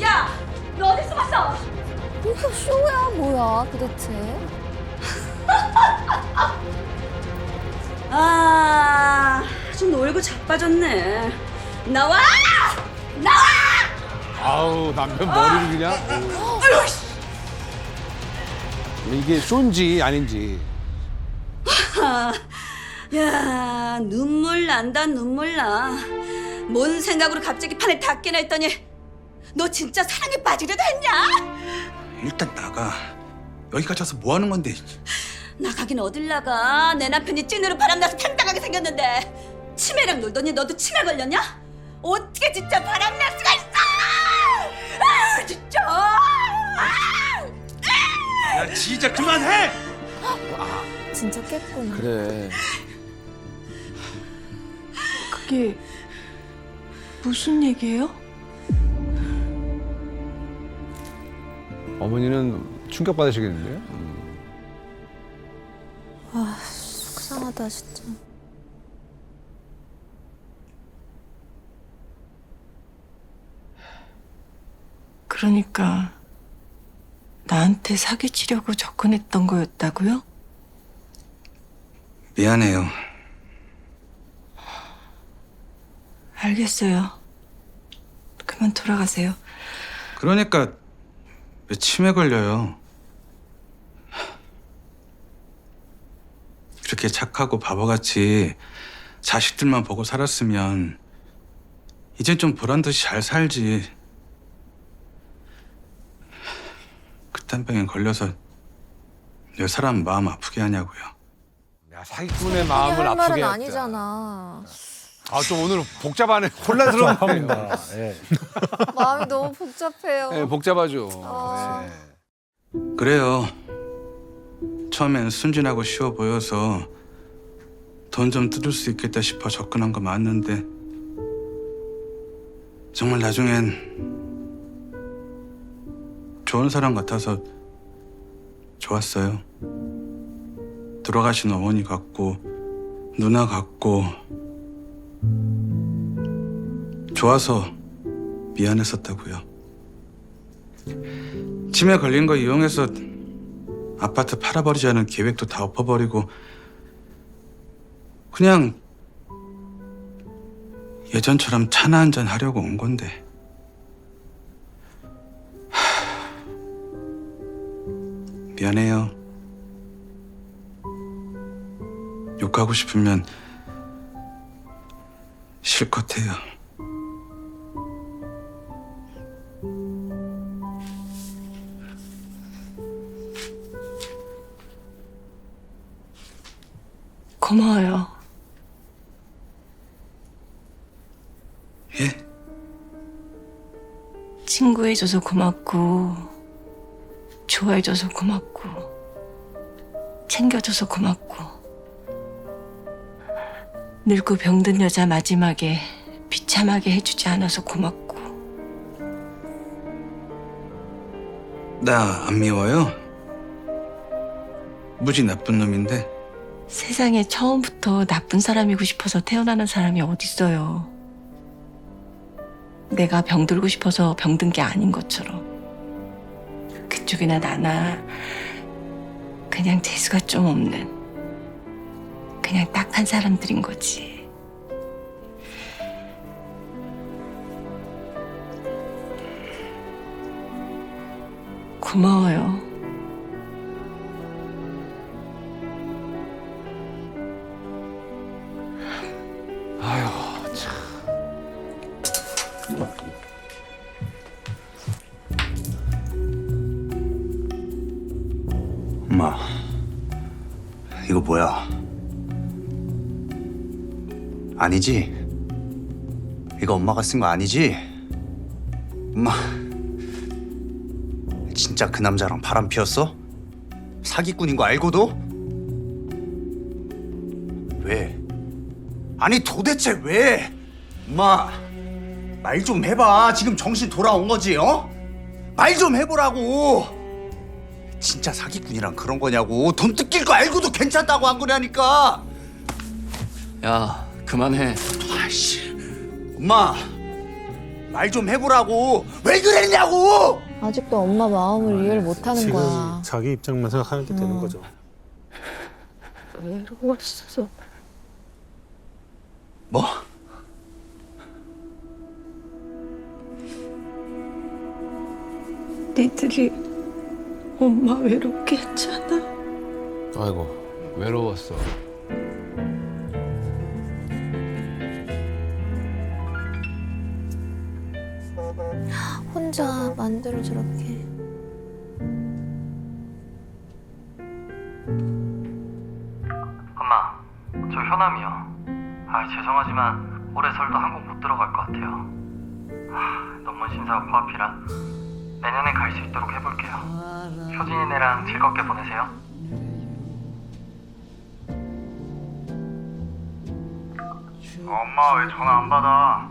야, 너 어디서 봤어? 이거 쇼야 뭐야 도대체? 아, 좀 놀고 자빠졌네. 나와! 나와! 아우 남편 머리를 그냥. 이게 쇼인지 아닌지. 야, 눈물 난다, 눈물 나. 뭔 생각으로 갑자기 판을 다 깨나 했더니 너 진짜 사랑에 빠지려도 했냐? 일단 나가. 여기까지 와서 뭐 하는 건데? 나가긴 어딜 나가. 내 남편이 찐으로 바람나서 당당하게 생겼는데 치매랑 놀더니 너도 치매 걸렸냐? 어떻게 진짜 바람날 수가 있어? 아, 진짜. 야, 진짜 그만해! 진짜 깼구나. 그래. 그게 무슨 얘기예요? 어머니는 충격 받으시겠는데요? 아, 속상하다 진짜. 그러니까 나한테 사기치려고 접근했던 거였다고요? 미안해요. 알겠어요. 그만 돌아가세요. 그러니까 왜 치매 걸려요? 그렇게 착하고 바보같이 자식들만 보고 살았으면 이젠 좀 보란듯이 잘 살지. 그딴 병에 걸려서 왜 사람 마음 아프게 하냐고요. 야, 사기꾼의 마음을 할 아프게 말은 했다. 아니잖아. 아, 좀 오늘 복잡하네. 혼란스럽습니다. 마음이 너무 복잡해요. 네, 복잡하죠. 아. 그래요. 처음엔 순진하고 쉬워 보여서 돈 좀 뜯을 수 있겠다 싶어 접근한 거 맞는데 정말 나중엔 좋은 사람 같아서 좋았어요. 돌아가신 어머니 같고 누나 같고 좋아서 미안했었다고요. 치매 걸린 거 이용해서 아파트 팔아버리자는 계획도 다 엎어버리고 그냥 예전처럼 차나 한잔 하려고 온 건데 미안해요. 욕하고 싶으면 실컷 해요. 고마워요. 예? 친구해줘서 고맙고, 좋아해줘서 고맙고, 챙겨줘서 고맙고, 늙고 병든 여자 마지막에 비참하게 해주지 않아서 고맙고. 나 안 미워요? 무지 나쁜 놈인데 세상에 처음부터 나쁜 사람이고 싶어서 태어나는 사람이 어딨어요. 내가 병들고 싶어서 병든 게 아닌 것처럼. 그쪽이나 나나 그냥 재수가 좀 없는 그냥 딱한 사람들인 거지. 고마워요. 아휴, 참. 엄마, 이거 뭐야? 아니지? 이거 엄마가 쓴 거 아니지? 엄마, 진짜 그 남자랑 바람 피웠어? 사기꾼인 거 알고도? 왜? 아니 도대체 왜? 엄마, 말 좀 해봐. 지금 정신 돌아온 거지, 어? 말 좀 해보라고. 진짜 사기꾼이란 그런 거냐고. 돈 뜯길 거 알고도 괜찮다고 한 거냐니까. 야, 그만해. 아이씨, 엄마, 말 좀 해보라고. 왜 그랬냐고. 아직도 엄마 마음을 이해를 못하는 지금 거야. 자기 입장만 생각하게 되는 거죠. 외로웠어. 뭐? 니들이 엄마 외롭게 했잖아. 아이고 외로웠어. 혼자 만두를 저렇게. 엄마, 저 현암이요. 죄송하지만 올해 설도 한국 못 들어갈 것 같아요. 논문 심사가 코앞이라 내년엔 갈 수 있도록 해볼게요. 효진이네랑 즐겁게 보내세요. 엄마 왜 전화 안 받아?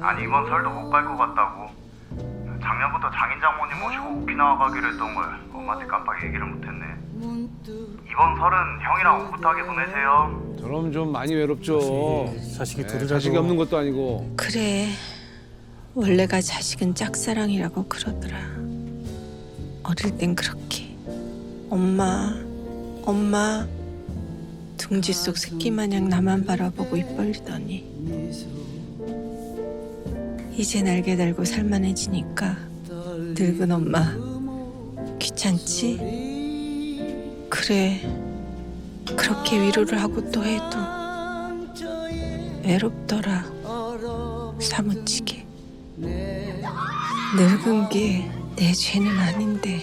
아니 이번 설도 못 갈 것 같다고. 작년부터 장인 장모님 모시고 오키나와 가기로 했던 걸 엄마한테 깜빡 얘기를 못했네. 이번 설은 형이랑 오붓하게 보내세요. 저럼 좀 많이 외롭죠. 자식이 네, 둘이라도. 자식이 없는 것도 아니고. 그래. 원래가 자식은 짝사랑이라고 그러더라. 어릴 땐 그렇게 엄마 둥지 속 새끼 마냥 나만 바라보고 입 벌리더니 이제 날개 달고 살만해지니까 늙은 엄마 귀찮지? 그래. 그렇게 위로를 하고 또 해도 외롭더라. 사무치게. 늙은 게 내 죄는 아닌데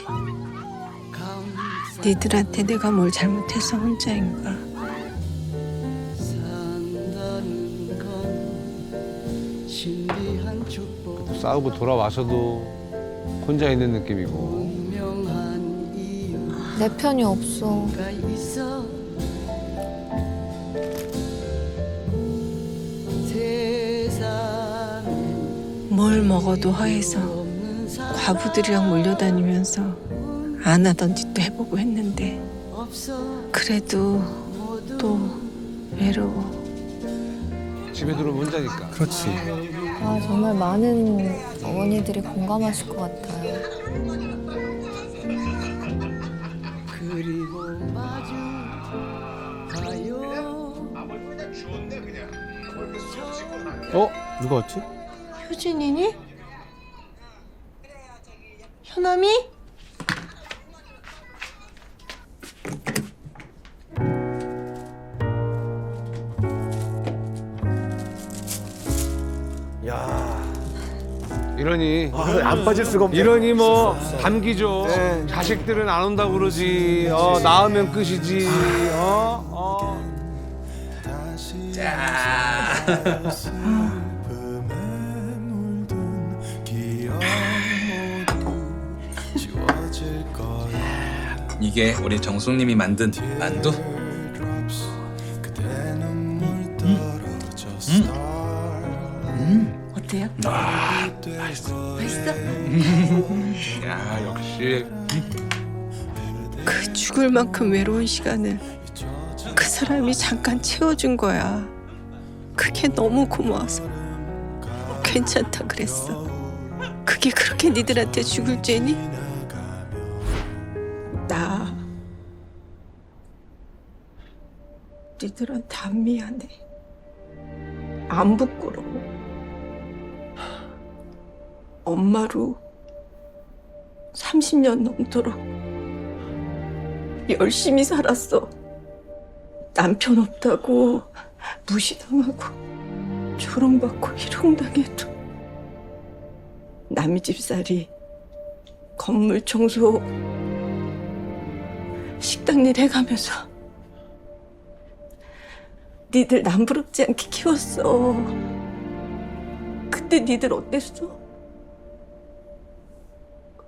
니들한테 내가 뭘 잘못해서 혼자인가. 싸우고 돌아와서도 혼자 있는 느낌이고. 내 편이 없어. 뭘 먹어도 허해서 과부들이랑 몰려다니면서 안 하던 짓도 해보고 했는데 그래도 또 외로워. 집에 들어오면 혼자니까. 그렇지. 아, 정말 많은 어머니들이 공감하실 것 같아요. 누가 왔지? 효진이니? 현암이? 이러니 안 빠질 수가 없네. 이러니 뭐 감기죠. 자식들은 안 온다고 그러지. 낳으면 끝이지. 이게 우리 정숙님이 만든 만두? 어때요? 맛있어? 야 역시. 그 죽을 만큼 외로운 시간을 그 사람이 잠깐 채워준 거야. 그게 너무 고마워서 괜찮다 그랬어. 그게 그렇게 니들한테 죽을 죄니? 나 니들한테 안 미안해. 안 부끄러워. 엄마로 30년 넘도록 열심히 살았어. 남편 없다고 무시당하고 조롱받고 희롱당해도 남의 집살이 건물 청소 식당 일 해가면서 니들 남부럽지 않게 키웠어. 그때 니들 어땠어?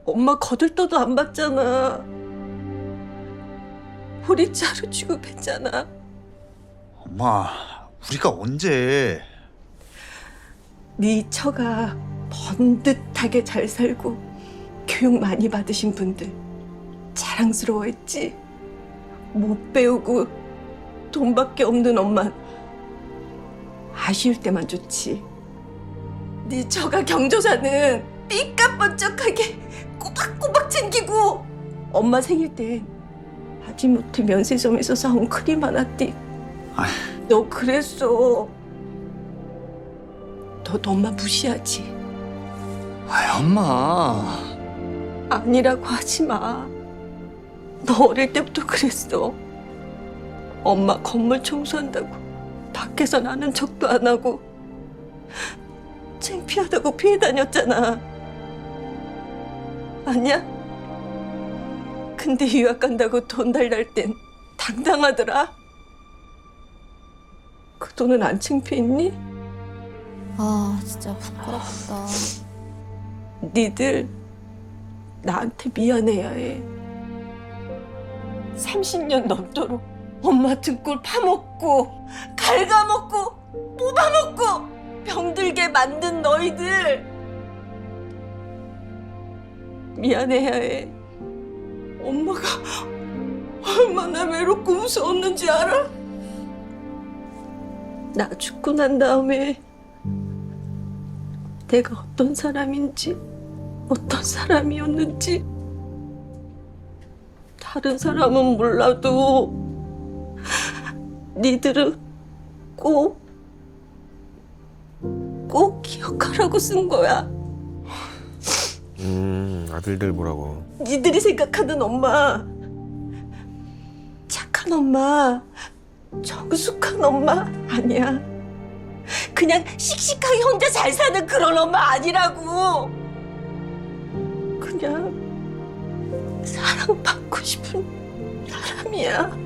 엄마 거들떠도 안 받잖아. 우리 차로 취급했잖아. 엄마, 우리가 언제? 네 처가 번듯하게 잘 살고 교육 많이 받으신 분들 자랑스러워했지. 못 배우고 돈밖에 없는 엄만 아쉬울 때만 좋지. 네 처가 경조사는 삐까번쩍하게 꼬박꼬박 챙기고 엄마 생일 땐 하지못해 면세점에서 사온 크림 하나띠. 너 그랬어. 너도 엄마 무시하지? 엄마. 아니라고 하지 마. 너 어릴 때부터 그랬어. 엄마 건물 청소한다고 밖에서 나는 척도 안 하고 창피하다고 피해 다녔잖아. 아니야? 근데 유학 간다고 돈 달랄 땐 당당하더라. 그 돈은 안 창피했니? 아 진짜 부끄럽다. 니들 나한테 미안해야 해. 30년 넘도록 엄마 등골 파먹고 갉아먹고 뽑아먹고 병들게 만든 너희들 미안해야 해. 엄마가 얼마나 외롭고 무서웠는지 알아? 나 죽고 난 다음에 내가 어떤 사람인지 어떤 사람이었는지 다른 사람은 몰라도 니들은 꼭 기억하라고 쓴 거야. 아들들 보라고. 니들이 생각하는 엄마, 착한 엄마, 정숙한 엄마 아니야. 그냥 씩씩하게 혼자 잘 사는 그런 엄마 아니라고. 그냥 사랑받고 싶은 사람이야.